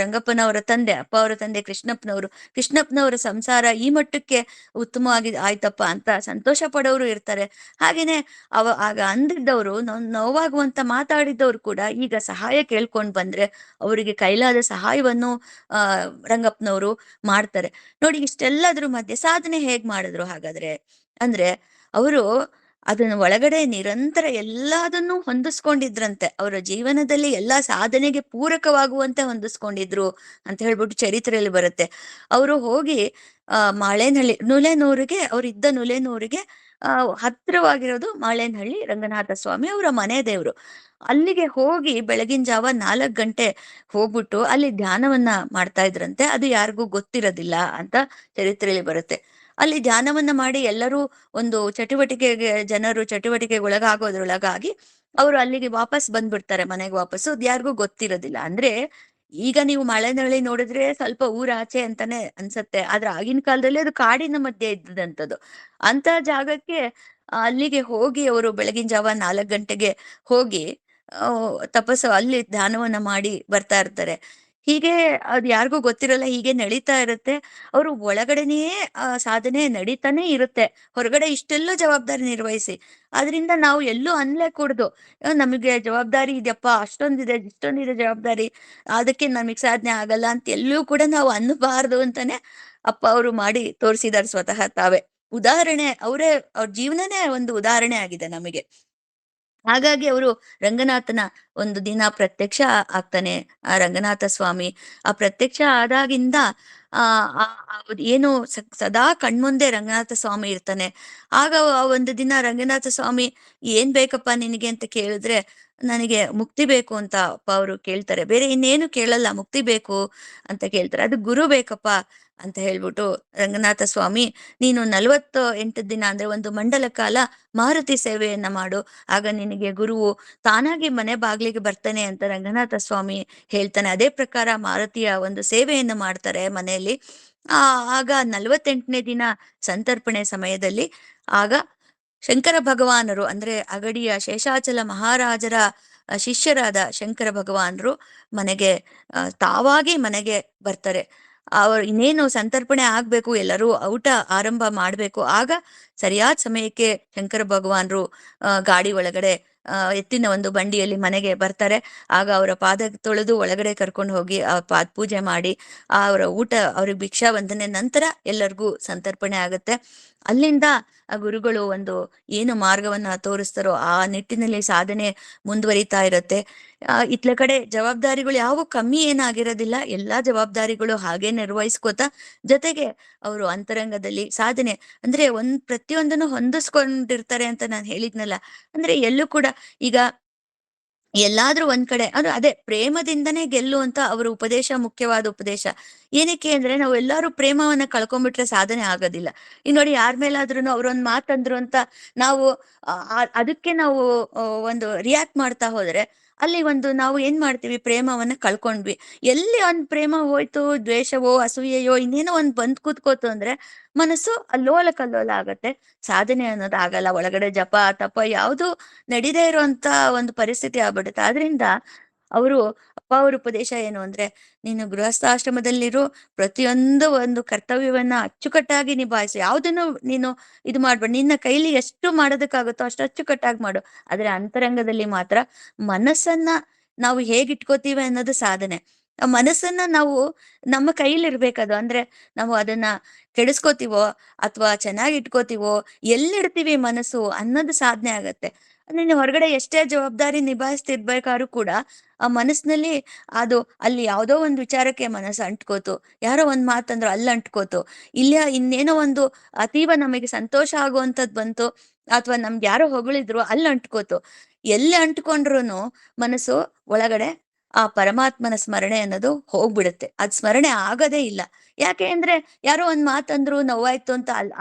ರಂಗಪ್ಪನವರ ತಂದೆ, ಅಪ್ಪ ಅವರ ತಂದೆ ಕೃಷ್ಣಪ್ಪನವರು, ಕೃಷ್ಣಪ್ಪನವರ ಸಂಸಾರ ಈ ಮಟ್ಟಕ್ಕೆ ಉತ್ತಮವಾಗಿ ಆಯ್ತಪ್ಪ ಅಂತ ಸಂತೋಷ ಪಡೋರು ಇರ್ತಾರೆ. ಹಾಗೇನೆ ಆಗ ಅಂದಿದ್ದವರು ನೋವಾಗುವಂತ ಮಾತಾಡಿದ್ದವ್ರು ಕೂಡ ಈಗ ಸಹಾಯ ಕೇಳ್ಕೊಂಡ್ ಬಂದ್ರೆ ಅವರಿಗೆ ಕೈಲಾದ ಸಹಾಯವನ್ನು ಆ ರಂಗಪ್ಪನವರು ಮಾಡ್ತಾರೆ. ನೋಡಿ, ಇಷ್ಟೆಲ್ಲದ್ರ ಮಧ್ಯೆ ಸಾಧನೆ ಹೇಗ್ ಮಾಡಿದ್ರು ಹಾಗಾದ್ರೆ? ಅಂದ್ರೆ ಅವರು ಅದನ್ನ ಒಳಗಡೆ ನಿರಂತರ ಎಲ್ಲದನ್ನೂ ಹೊಂದಿಸ್ಕೊಂಡಿದ್ರಂತೆ. ಅವರ ಜೀವನದಲ್ಲಿ ಎಲ್ಲಾ ಸಾಧನೆಗೆ ಪೂರಕವಾಗುವಂತೆ ಹೊಂದಿಸ್ಕೊಂಡಿದ್ರು ಅಂತ ಹೇಳ್ಬಿಟ್ಟು ಚರಿತ್ರೆಯಲ್ಲಿ ಬರುತ್ತೆ. ಅವರು ಹೋಗಿ ನುಲೇನೂರಿಗೆ, ಅವರಿದ್ದ ನುಲೇನೂರಿಗೆ ಹತ್ತಿರವಾಗಿರೋದು ಮಾಳೇನಹಳ್ಳಿ ರಂಗನಾಥ ಸ್ವಾಮಿ ಅವರ ಮನೆ ದೇವರು. ಅಲ್ಲಿಗೆ ಹೋಗಿ ಬೆಳಗಿನ ಜಾವ 4 ಗಂಟೆ ಹೋಗ್ಬಿಟ್ಟು ಅಲ್ಲಿ ಧ್ಯಾನವನ್ನ ಮಾಡ್ತಾ ಇದ್ರಂತೆ. ಅದು ಯಾರಿಗೂ ಗೊತ್ತಿರೋದಿಲ್ಲ ಅಂತ ಚರಿತ್ರೆಯಲ್ಲಿ ಬರುತ್ತೆ. ಅಲ್ಲಿ ಧ್ಯಾನವನ್ನ ಮಾಡಿ ಎಲ್ಲರೂ ಒಂದು ಜನರು ಚಟುವಟಿಕೆಗೆ ಒಳಗಾಗೋದ್ರೊಳಗಾಗಿ ಅವರು ಅಲ್ಲಿಗೆ ವಾಪಸ್ ಬಂದ್ಬಿಡ್ತಾರೆ, ಮನೆಗೆ ವಾಪಸ್ಸು. ಅದು ಯಾರಿಗೂ ಗೊತ್ತಿರೋದಿಲ್ಲ. ಅಂದ್ರೆ ಈಗ ನೀವು ಮಳೆನಳ್ಳಿ ನೋಡಿದ್ರೆ ಸ್ವಲ್ಪ ಊರಾಚೆ ಅಂತಾನೆ ಅನ್ಸತ್ತೆ. ಆದ್ರೆ ಆಗಿನ ಕಾಲದಲ್ಲಿ ಅದು ಕಾಡಿನ ಮಧ್ಯೆ ಇದ್ದಂಥದ್ದು. ಅಂತ ಜಾಗಕ್ಕೆ ಅಲ್ಲಿಗೆ ಹೋಗಿ ಅವರು ಬೆಳಗಿನ ಜಾವ 4 ಗಂಟೆಗೆ ಹೋಗಿ ತಪಸ್ಸು ಅಲ್ಲಿ ಧ್ಯಾನವನ್ನ ಮಾಡಿ ಬರ್ತಾ ಇರ್ತಾರೆ. ಹೀಗೆ ಅದ್ ಯಾರಿಗೂ ಗೊತ್ತಿರಲ್ಲ, ಹೀಗೆ ನಡೀತಾ ಇರುತ್ತೆ. ಅವರು ಒಳಗಡೆನೇ ಸಾಧನೆ ನಡೀತಾನೆ ಇರುತ್ತೆ, ಹೊರಗಡೆ ಇಷ್ಟೆಲ್ಲ ಜವಾಬ್ದಾರಿ ನಿರ್ವಹಿಸಿ. ಆದ್ರಿಂದ ನಾವು ಎಲ್ಲೂ ಅನ್ಲೇ ಕೂಡ್ದು ನಮಗೆ ಜವಾಬ್ದಾರಿ ಇದೆಯಪ್ಪ, ಅಷ್ಟೊಂದಿದೆ ಇಷ್ಟೊಂದಿದೆ ಜವಾಬ್ದಾರಿ, ಅದಕ್ಕೆ ನಮಗ್ ಸಾಧನೆ ಆಗಲ್ಲ ಅಂತ ಎಲ್ಲೂ ಕೂಡ ನಾವು ಅನ್ನಬಾರ್ದು ಅಂತಾನೆ ಅಪ್ಪ ಅವರು ಮಾಡಿ ತೋರಿಸಿದಾರೆ ಸ್ವತಃ ತಾವೇ. ಉದಾಹರಣೆ ಅವರೇ, ಅವ್ರ ಜೀವನನೇ ಒಂದು ಉದಾಹರಣೆ ಆಗಿದೆ ನಮಗೆ. ಹಾಗಾಗಿ ಅವರು ರಂಗನಾಥನ ಒಂದು ದಿನ ಪ್ರತ್ಯಕ್ಷ ಆಗ್ತಾನೆ ಆ ರಂಗನಾಥ ಸ್ವಾಮಿ. ಆ ಪ್ರತ್ಯಕ್ಷ ಆದಾಗಿಂದ ಆ ಆ ಆ ಏನು ಸದಾ ಕಣ್ಮುಂದೆ ರಂಗನಾಥ ಸ್ವಾಮಿ ಇರ್ತಾನೆ. ಆಗ ಆ ಒಂದು ದಿನ ರಂಗನಾಥ ಸ್ವಾಮಿ ಏನ್ ಬೇಕಪ್ಪ ನಿನಗೆ ಅಂತ ಕೇಳಿದ್ರೆ, ನನಗೆ ಮುಕ್ತಿ ಬೇಕು ಅಂತ ಅಪ್ಪ ಅವರು ಕೇಳ್ತಾರೆ. ಬೇರೆ ಇನ್ನೇನು ಕೇಳಲ್ಲ, ಮುಕ್ತಿ ಬೇಕು ಅಂತ ಕೇಳ್ತಾರೆ. ಅದು ಗುರು ಬೇಕಪ್ಪ ಅಂತ ಹೇಳ್ಬಿಟ್ಟು ರಂಗನಾಥ ಸ್ವಾಮಿ, ನೀನು 48 ದಿನ ಅಂದ್ರೆ ಒಂದು ಮಂಡಲ ಕಾಲ ಮಾರುತಿ ಸೇವೆಯನ್ನ ಮಾಡು, ಆಗ ನಿನಗೆ ಗುರುವು ತಾನಾಗಿ ಮನೆ ಬಾಗ್ಲಿಗೆ ಬರ್ತಾನೆ ಅಂತ ರಂಗನಾಥ ಸ್ವಾಮಿ ಹೇಳ್ತಾನೆ. ಅದೇ ಪ್ರಕಾರ ಮಾರುತಿಯ ಒಂದು ಸೇವೆಯನ್ನು ಮಾಡ್ತಾರೆ ಮನೆಯಲ್ಲಿ. ಆಗ 48ನೇ ದಿನ ಸಂತರ್ಪಣೆ ಸಮಯದಲ್ಲಿ ಆಗ ಶಂಕರ ಭಗವಾನರು ಅಂದ್ರೆ ಅಗಡಿಯ ಶೇಷಾಚಲ ಮಹಾರಾಜರ ಶಿಷ್ಯರಾದ ಶಂಕರ ಭಗವಾನರು ಮನೆಗೆ ತಾವಾಗಿ ಮನೆಗೆ ಬರ್ತಾರೆ. ಅವ್ರು ಇನ್ನೇನು ಸಂತರ್ಪಣೆ ಆಗ್ಬೇಕು, ಎಲ್ಲರೂ ಊಟ ಆರಂಭ ಮಾಡ್ಬೇಕು. ಆಗ ಸರಿಯಾದ ಸಮಯಕ್ಕೆ ಶಂಕರ ಭಗವಾನರು ಗಾಡಿ ಒಳಗಡೆ ಎತ್ತಿನ ಒಂದು ಬಂಡಿಯಲ್ಲಿ ಮನೆಗೆ ಬರ್ತಾರೆ. ಆಗ ಅವರ ಪಾದ ತೊಳೆದು ಒಳಗಡೆ ಕರ್ಕೊಂಡು ಹೋಗಿ ಪಾದ ಪೂಜೆ ಮಾಡಿ ಅವರ ಊಟ, ಅವ್ರಿಗೆ ಭಿಕ್ಷಾ ವಂದನೆ ನಂತರ ಎಲ್ಲರಿಗೂ ಸಂತರ್ಪಣೆ ಆಗುತ್ತೆ. ಅಲ್ಲಿಂದ ಆ ಗುರುಗಳು ಒಂದು ಏನು ಮಾರ್ಗವನ್ನ ತೋರಿಸ್ತಾರೋ ಆ ನಿಟ್ಟಿನಲ್ಲಿ ಸಾಧನೆ ಮುಂದುವರಿತಾ ಇರುತ್ತೆ. ಇತ್ಲ ಕಡೆ ಜವಾಬ್ದಾರಿಗಳು ಯಾವ ಕಮ್ಮಿ ಏನಾಗಿರೋದಿಲ್ಲ, ಎಲ್ಲಾ ಜವಾಬ್ದಾರಿಗಳು ಹಾಗೆ ನಿರ್ವಹಿಸ್ಕೋತಾ ಜೊತೆಗೆ ಅವರು ಅಂತರಂಗದಲ್ಲಿ ಸಾಧನೆ ಅಂದ್ರೆ ಪ್ರತಿಯೊಂದನ್ನು ಹೊಂದಿಸ್ಕೊಂಡಿರ್ತಾರೆ ಅಂತ ನಾನು ಹೇಳಿದ್ನಲ್ಲ. ಅಂದ್ರೆ ಎಲ್ಲೂ ಕೂಡ ಈಗ ಎಲ್ಲಾದ್ರೂ ಒಂದ್ ಕಡೆ ಅದು ಅದೇ ಪ್ರೇಮದಿಂದನೇ ಗೆಲ್ಲು ಅಂತ ಅವರ ಉಪದೇಶ, ಮುಖ್ಯವಾದ ಉಪದೇಶ. ಏನಕ್ಕೆ ಅಂದ್ರೆ ನಾವು ಎಲ್ಲಾರು ಪ್ರೇಮವನ್ನ ಕಳ್ಕೊಂಡ್ಬಿಟ್ರೆ ಸಾಧನೆ ಆಗೋದಿಲ್ಲ. ಈಗ ನೋಡಿ, ಯಾರ ಮೇಲಾದ್ರೂ ಅವ್ರೊಂದ್ ಮಾತಂದ್ರು ಅಂತ ನಾವು ಅದಕ್ಕೆ ನಾವು ಒಂದು ರಿಯಾಕ್ಟ್ ಮಾಡ್ತಾ ಹೋದ್ರೆ ಅಲ್ಲಿ ನಾವು ಏನ್ ಮಾಡ್ತೀವಿ, ಪ್ರೇಮವನ್ನ ಕಳ್ಕೊಂಡ್ವಿ. ಎಲ್ಲಿ ಒಂದ್ ಪ್ರೇಮ ಹೋಯ್ತು, ದ್ವೇಷವೋ ಅಸೂಯೆಯೋ ಇನ್ನೇನೋ ಒಂದ್ ಬಂದ್ ಕೂತ್ಕೋತು ಅಂದ್ರೆ ಮನಸ್ಸು ಅಲ್ಲೋಲ ಕಲ್ಲೋಲ ಆಗತ್ತೆ. ಸಾಧನೆ ಅನ್ನೋದು ಆಗಲ್ಲ. ಒಳಗಡೆ ಜಪ ತಪ ಯಾವುದು ನಡೀದೇ ಇರುವಂತ ಒಂದು ಪರಿಸ್ಥಿತಿ ಆಗ್ಬಿಡುತ್ತೆ. ಆದ್ರಿಂದ ಅವರು ಅಪ್ಪ ಅವ್ರ ಉಪದೇಶ ಏನು ಅಂದ್ರೆ, ನೀನು ಗೃಹಸ್ಥಾಶ್ರಮದಲ್ಲಿರು, ಪ್ರತಿಯೊಂದು ಒಂದು ಕರ್ತವ್ಯವನ್ನ ಅಚ್ಚುಕಟ್ಟಾಗಿ ನಿಭಾಯಿಸು, ಯಾವುದನ್ನು ನೀನು ಇದು ಮಾಡ್ಬೇಡ, ನಿನ್ನ ಕೈಲಿ ಎಷ್ಟು ಮಾಡೋದಕ್ಕಾಗುತ್ತೋ ಅಷ್ಟು ಅಚ್ಚುಕಟ್ಟಾಗಿ ಮಾಡು. ಆದ್ರೆ ಅಂತರಂಗದಲ್ಲಿ ಮಾತ್ರ ಮನಸ್ಸನ್ನ ನಾವು ಹೇಗಿಟ್ಕೋತೀವಿ ಅನ್ನೋದು ಸಾಧನೆ. ಆ ಮನಸ್ಸನ್ನ ನಾವು ನಮ್ಮ ಕೈಲಿರ್ಬೇಕದು. ಅಂದ್ರೆ ನಾವು ಅದನ್ನ ಕೆಡಿಸ್ಕೋತೀವೋ ಅಥವಾ ಚೆನ್ನಾಗಿ ಇಟ್ಕೋತೀವೋ, ಎಲ್ಲಿಡ್ತೀವಿ ಮನಸ್ಸು ಅನ್ನೋದು ಸಾಧನೆ ಆಗತ್ತೆ. ಅಂದ್ರೆ ನೀವು ಹೊರಗಡೆ ಎಷ್ಟೇ ಜವಾಬ್ದಾರಿ ನಿಭಾಯಿಸ್ತಿರ್ಬೇಕಾದ್ರೂ ಕೂಡ ಆ ಮನಸ್ಸಿನಲ್ಲಿ ಅದು ಅಲ್ಲಿ ಯಾವುದೋ ಒಂದು ವಿಚಾರಕ್ಕೆ ಮನಸ್ಸು ಅಂಟ್ಕೋತು, ಯಾರೋ ಒಂದ್ ಮಾತಂದ್ರು ಅಲ್ಲಿ ಅಂಟ್ಕೋತು, ಇಲ್ಲ ಇನ್ನೇನೋ ಒಂದು ಅತೀವ ನಮಗೆ ಸಂತೋಷ ಆಗುವಂತದ್ ಬಂತು, ಅಥವಾ ನಮ್ಗೆ ಯಾರೋ ಹೊಗಳಿದ್ರು ಅಲ್ಲಿ ಅಂಟ್ಕೋತು. ಎಲ್ಲಿ ಅಂಟ್ಕೊಂಡ್ರುನು ಮನಸ್ಸು ಒಳಗಡೆ ಆ ಪರಮಾತ್ಮನ ಸ್ಮರಣೆ ಅನ್ನೋದು ಹೋಗ್ಬಿಡುತ್ತೆ. ಅದ್ ಸ್ಮರಣೆ ಆಗೋದೇ ಇಲ್ಲ. ಯಾಕೆ ಅಂದ್ರೆ ಯಾರೋ ಒಂದ್ ಮಾತಂದ್ರು ನೋವಾಯ್ತು ಅಂತ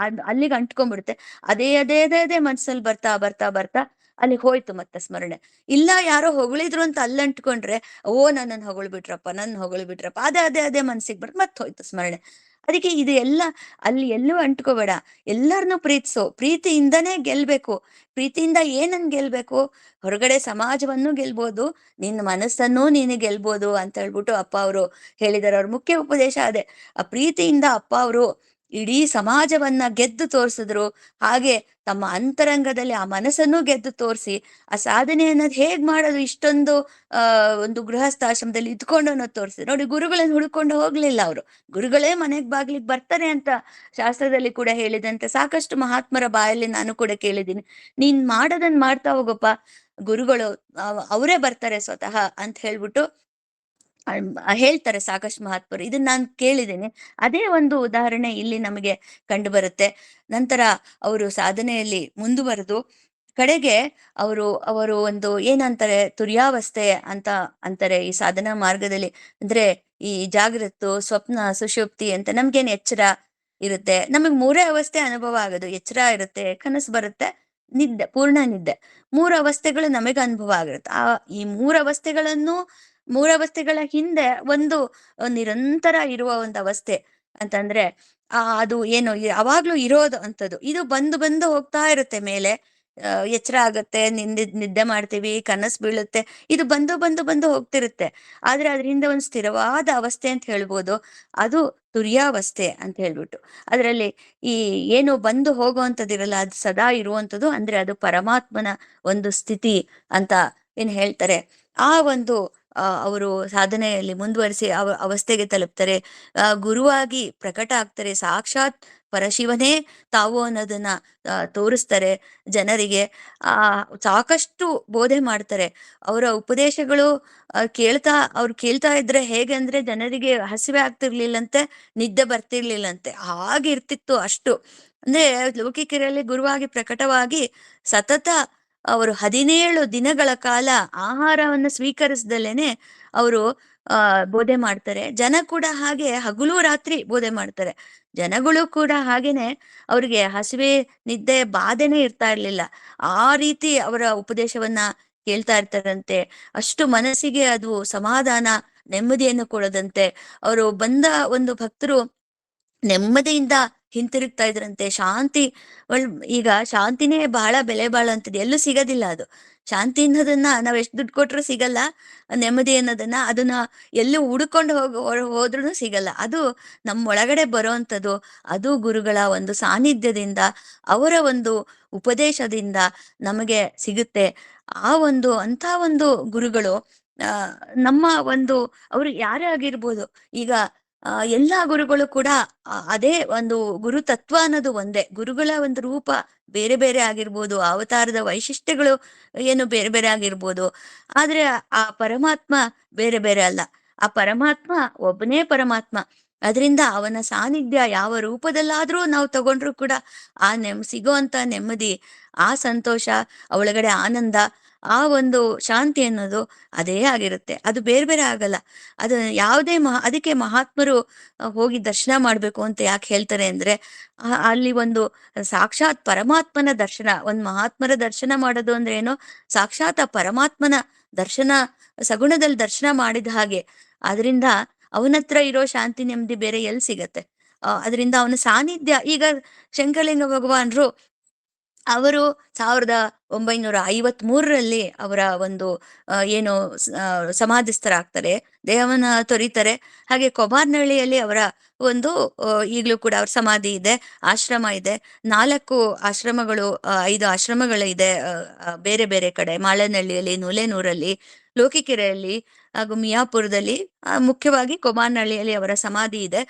ಅಲ್ಲಿಗೆ ಅಂಟ್ಕೊಂಡ್ಬಿಡುತ್ತೆ. ಅದೇ ಮನ್ಸಲ್ಲಿ ಬರ್ತಾ ಬರ್ತಾ ಬರ್ತಾ ಅಲ್ಲಿಗೆ ಹೋಯ್ತು ಮತ್ತೆ ಸ್ಮರಣೆ. ಇಲ್ಲ ಯಾರೋ ಹೊಗಳಿದ್ರು ಅಂತ ಅಲ್ಲಿ ಅಂಟ್ಕೊಂಡ್ರೆ, ಓ ನನ್ನನ್ನು ಹೊಗಳ್ಬಿಟ್ರಪ್ಪ, ನನ್ನ ಹೊಗಳ್ಬಿಟ್ರಪ್ಪ, ಅದೇ ಮನ್ಸಿಗೆ ಬರ್ತ್ ಮತ್ತೆ ಹೋಯ್ತು ಸ್ಮರಣೆ. ಅದಕ್ಕೆ ಇದು ಎಲ್ಲ ಅಲ್ಲಿ ಎಲ್ಲೂ ಅಂಟ್ಕೋಬೇಡ. ಎಲ್ಲರನ್ನೂ ಪ್ರೀತಿಸು. ಪ್ರೀತಿಯಿಂದನೇ ಗೆಲ್ಬೇಕು. ಪ್ರೀತಿಯಿಂದ ಏನನ್ ಗೆಲ್ಬೇಕು? ಹೊರಗಡೆ ಸಮಾಜವನ್ನು ಗೆಲ್ಬೋದು, ನಿನ್ನ ಮನಸ್ಸನ್ನೂ ನೀನು ಗೆಲ್ಬೋದು ಅಂತ ಹೇಳ್ಬಿಟ್ಟು ಅಪ್ಪ ಅವರು ಹೇಳಿದಾರೆ. ಅವ್ರ ಮುಖ್ಯ ಉಪದೇಶ ಅದೇ. ಆ ಪ್ರೀತಿಯಿಂದ ಅಪ್ಪ ಅವರು ಇಡೀ ಸಮಾಜವನ್ನ ಗೆದ್ದು ತೋರಿಸಿದ್ರು. ಹಾಗೆ ತಮ್ಮ ಅಂತರಂಗದಲ್ಲಿ ಆ ಮನಸ್ಸನ್ನು ಗೆದ್ದು ತೋರಿಸಿ, ಆ ಸಾಧನೆ ಅನ್ನೋದು ಹೇಗ್ ಮಾಡೋದು, ಇಷ್ಟೊಂದು ಒಂದು ಗೃಹಸ್ಥಾಶ್ರಮದಲ್ಲಿ ಇದ್ಕೊಂಡು ಅನ್ನೋದು ತೋರಿಸಿದ್ರು. ನೋಡಿ, ಗುರುಗಳನ್ನು ಹುಡ್ಕೊಂಡು ಹೋಗ್ಲಿಲ್ಲ ಅವರು. ಗುರುಗಳೇ ಮನೆಗ್ ಬಾಗ್ಲಿಗ್ ಬರ್ತಾರೆ ಅಂತ ಶಾಸ್ತ್ರದಲ್ಲಿ ಕೂಡ ಹೇಳಿದಂತೆ ಸಾಕಷ್ಟು ಮಹಾತ್ಮರ ಬಾಯಲ್ಲಿ ನಾನು ಕೂಡ ಕೇಳಿದ್ದೀನಿ. ನೀನ್ ಮಾಡೋದನ್ ಮಾಡ್ತಾ ಹೋಗಪ್ಪ, ಗುರುಗಳು ಅವರೇ ಬರ್ತಾರೆ ಸ್ವತಃ ಅಂತ ಹೇಳ್ಬಿಟ್ಟು ಹೇಳ್ತಾರೆ ಸಾಕಷ್ಟು ಮಹಾತ್ಮರು. ಇದನ್ನ ನಾನು ಕೇಳಿದ್ದೀನಿ. ಅದೇ ಒಂದು ಉದಾಹರಣೆ ಇಲ್ಲಿ ನಮಗೆ ಕಂಡು ಬರುತ್ತೆ. ನಂತರ ಅವರು ಸಾಧನೆಯಲ್ಲಿ ಮುಂದುವರೆದು ಕಡೆಗೆ ಅವರು ಅವರು ಒಂದು ಏನಂತಾರೆ, ತುರ್ಯಾವಸ್ಥೆ ಅಂತ ಅಂತಾರೆ ಈ ಸಾಧನಾ ಮಾರ್ಗದಲ್ಲಿ. ಅಂದ್ರೆ ಈ ಜಾಗೃತ್ತು, ಸ್ವಪ್ನ, ಸುಷುಪ್ತಿ ಅಂತ ನಮ್ಗೇನ್ ಎಚ್ಚರ ಇರುತ್ತೆ. ನಮಗ್ ಮೂರೇ ಅವಸ್ಥೆ ಅನುಭವ ಆಗೋದು. ಎಚ್ಚರ ಇರುತ್ತೆ, ಕನಸು ಬರುತ್ತೆ, ನಿದ್ದೆ, ಪೂರ್ಣ ನಿದ್ದೆ. ಮೂರು ಅವಸ್ಥೆಗಳು ನಮಗೆ ಅನುಭವ ಆಗಿರುತ್ತೆ. ಈ ಮೂರವಸ್ಥೆಗಳ ಹಿಂದೆ ಒಂದು ನಿರಂತರ ಇರುವ ಒಂದು ಅವಸ್ಥೆ ಅಂತಂದ್ರೆ ಅದು ಏನು ಯಾವಾಗ್ಲೂ ಇರೋದು ಅಂತದ್ದು. ಇದು ಬಂದು ಬಂದು ಹೋಗ್ತಾ ಇರುತ್ತೆ ಮೇಲೆ. ಎಚ್ಚರ ಆಗತ್ತೆ, ನಿದ್ದೆ ಮಾಡ್ತೀವಿ, ಕನಸು ಬೀಳುತ್ತೆ, ಇದು ಬಂದು ಬಂದು ಬಂದು ಹೋಗ್ತಿರುತ್ತೆ. ಆದ್ರೆ ಅದ್ರ ಹಿಂದೆ ಒಂದು ಸ್ಥಿರವಾದ ಅವಸ್ಥೆ ಅಂತ ಹೇಳ್ಬೋದು. ಅದು ತುರ್ಯಾವಸ್ಥೆ ಅಂತ ಹೇಳ್ಬಿಟ್ಟು. ಅದರಲ್ಲಿ ಈ ಏನು ಬಂದು ಹೋಗುವಂಥದ್ದಿರಲ್ಲ, ಅದು ಸದಾ ಇರುವಂಥದ್ದು. ಅಂದ್ರೆ ಅದು ಪರಮಾತ್ಮನ ಒಂದು ಸ್ಥಿತಿ ಅಂತ ಏನ್ ಹೇಳ್ತಾರೆ. ಆ ಒಂದು ಅವರು ಸಾಧನೆಯಲ್ಲಿ ಮುಂದುವರಿಸಿ ಅವಸ್ಥೆಗೆ ತಲುಪ್ತಾರೆ. ಗುರುವಾಗಿ ಪ್ರಕಟ ಆಗ್ತಾರೆ. ಸಾಕ್ಷಾತ್ ಪರಶಿವನೇ ತಾವು ಅನ್ನೋದನ್ನ ತೋರಿಸ್ತಾರೆ ಜನರಿಗೆ. ಸಾಕಷ್ಟು ಬೋಧೆ ಮಾಡ್ತಾರೆ. ಅವರ ಉಪದೇಶಗಳು ಅವ್ರು ಕೇಳ್ತಾ ಇದ್ರೆ ಹೇಗೆ ಅಂದ್ರೆ ಜನರಿಗೆ ಹಸಿವೆ ಆಗ್ತಿರ್ಲಿಲ್ಲಂತೆ, ನಿದ್ದೆ ಬರ್ತಿರ್ಲಿಲ್ಲಂತೆ, ಹಾಗಿರ್ತಿತ್ತು ಅಷ್ಟು. ಅಂದ್ರೆ ಲೌಕಿಕರಲ್ಲಿ ಗುರುವಾಗಿ ಪ್ರಕಟವಾಗಿ ಸತತ ಅವರು 17 ದಿನಗಳ ಕಾಲ ಆಹಾರವನ್ನು ಸ್ವೀಕರಿಸ್ದಲೇನೆ ಅವರು ಬೋಧೆ ಮಾಡ್ತಾರೆ. ಜನ ಕೂಡ ಹಾಗೆ ಹಗಲು ರಾತ್ರಿ ಬೋಧೆ ಮಾಡ್ತಾರೆ. ಜನಗಳು ಕೂಡ ಹಾಗೇನೆ, ಅವ್ರಿಗೆ ಹಸಿವೆ ನಿದ್ದೆ ಬಾಧೆನೇ ಇರ್ತಾ ಇರ್ಲಿಲ್ಲ. ಆ ರೀತಿ ಅವರ ಉಪದೇಶವನ್ನ ಕೇಳ್ತಾ ಇರ್ತಾರಂತೆ. ಅಷ್ಟು ಮನಸ್ಸಿಗೆ ಅದು ಸಮಾಧಾನ, ನೆಮ್ಮದಿಯನ್ನು ಕೊಡದಂತೆ. ಅವರು ಬಂದ ಒಂದು ಭಕ್ತರು ನೆಮ್ಮದಿಯಿಂದ ಹಿಂತಿರುಗ್ತಾ ಇದ್ರಂತೆ. ಶಾಂತಿ ಈಗ ಶಾಂತಿನೇ ಬಹಳ ಬೆಲೆ ಬಾಳುವಂಥದ್ದು, ಎಲ್ಲೂ ಸಿಗೋದಿಲ್ಲ ಅದು. ಶಾಂತಿ ಅನ್ನೋದನ್ನ ನಾವ್ ಎಷ್ಟು ದುಡ್ಡು ಕೊಟ್ರು ಸಿಗಲ್ಲ. ನೆಮ್ಮದಿ ಅನ್ನೋದನ್ನ ಅದನ್ನ ಎಲ್ಲೂ ಹುಡುಕೊಂಡು ಹೋದ್ರೂ ಸಿಗಲ್ಲ. ಅದು ನಮ್ಮ ಒಳಗಡೆ ಬರೋವಂಥದ್ದು. ಅದು ಗುರುಗಳ ಒಂದು ಸಾನ್ನಿಧ್ಯದಿಂದ, ಅವರ ಒಂದು ಉಪದೇಶದಿಂದ ನಮಗೆ ಸಿಗುತ್ತೆ. ಅಂತ ಒಂದು ಗುರುಗಳು ನಮ್ಮ ಒಂದು ಅವರು ಯಾರೇ ಆಗಿರ್ಬೋದು. ಈಗ ಎಲ್ಲಾ ಗುರುಗಳು ಕೂಡ ಅದೇ ಒಂದು ಗುರು ತತ್ವ ಅನ್ನೋದು ಒಂದೇ. ಗುರುಗಳ ಒಂದು ರೂಪ ಬೇರೆ ಬೇರೆ ಆಗಿರ್ಬೋದು, ಅವತಾರದ ವೈಶಿಷ್ಟ್ಯಗಳು ಏನು ಬೇರೆ ಬೇರೆ ಆಗಿರ್ಬೋದು, ಆದ್ರೆ ಆ ಪರಮಾತ್ಮ ಬೇರೆ ಬೇರೆ ಅಲ್ಲ. ಆ ಪರಮಾತ್ಮ ಒಬ್ಬನೇ ಪರಮಾತ್ಮ. ಅದರಿಂದ ಅವನ ಸಾನ್ನಿಧ್ಯ ಯಾವ ರೂಪದಲ್ಲಾದ್ರೂ ನಾವು ತಗೊಂಡ್ರು ಕೂಡ ಆ ಸಿಗುವಂತ ನೆಮ್ಮದಿ, ಆ ಸಂತೋಷ, ಒಳಗಡೆ ಆನಂದ, ಆ ಒಂದು ಶಾಂತಿ ಅನ್ನೋದು ಅದೇ ಆಗಿರುತ್ತೆ. ಅದು ಬೇರೆ ಬೇರೆ ಆಗಲ್ಲ. ಅದು ಯಾವುದೇ ಅದಕ್ಕೆ ಮಹಾತ್ಮರು ಹೋಗಿ ದರ್ಶನ ಮಾಡ್ಬೇಕು ಅಂತ ಯಾಕೆ ಹೇಳ್ತಾರೆ ಅಂದ್ರೆ, ಅಲ್ಲಿ ಒಂದು ಸಾಕ್ಷಾತ್ ಪರಮಾತ್ಮನ ದರ್ಶನ. ಒಂದ್ ಮಹಾತ್ಮರ ದರ್ಶನ ಮಾಡೋದು ಅಂದ್ರೆ ಏನು, ಸಾಕ್ಷಾತ್ ಆ ಪರಮಾತ್ಮನ ದರ್ಶನ, ಸಗುಣದಲ್ಲಿ ದರ್ಶನ ಮಾಡಿದ ಹಾಗೆ. ಅದರಿಂದ ಅವನತ್ರ ಇರೋ ಶಾಂತಿ ನೆಮ್ಮದಿ ಬೇರೆ ಎಲ್ಲಿ ಸಿಗತ್ತೆ. ಅದರಿಂದ ಅವನ ಸಾನ್ನಿಧ್ಯ. ಈಗ ಶಂಕರಲಿಂಗ ಭಗವಾನ್ರು ಅವರು 1953ರಲ್ಲಿ ಅವರ ಒಂದು ಏನು ಸಮಾಧಿಸ್ಥರಾಗ್ತಾರೆ, ದೇಹವನ್ನ ತೊರೀತಾರೆ. ಹಾಗೆ ಕೊಮಾರ್ನಹಳ್ಳಿಯಲ್ಲಿ ಅವರ ಒಂದು ಈಗಲೂ ಕೂಡ ಅವ್ರ ಸಮಾಧಿ ಇದೆ, ಆಶ್ರಮ ಇದೆ. 4 ಆಶ್ರಮಗಳು, 5 ಆಶ್ರಮಗಳಿದೆ ಬೇರೆ ಬೇರೆ ಕಡೆ. ಮಾಳನಹಳ್ಳಿಯಲ್ಲಿ, ನುಲೇನೂರಲ್ಲಿ, ಲೋಕಿಕೆರೆಯಲ್ಲಿ ಹಾಗೂ ಮಿಯಾಪುರದಲ್ಲಿ. ಮುಖ್ಯವಾಗಿ ಕೊಮಾರ್ನಹಳ್ಳಿಯಲ್ಲಿ ಅವರ ಸಮಾಧಿ ಇದೆ.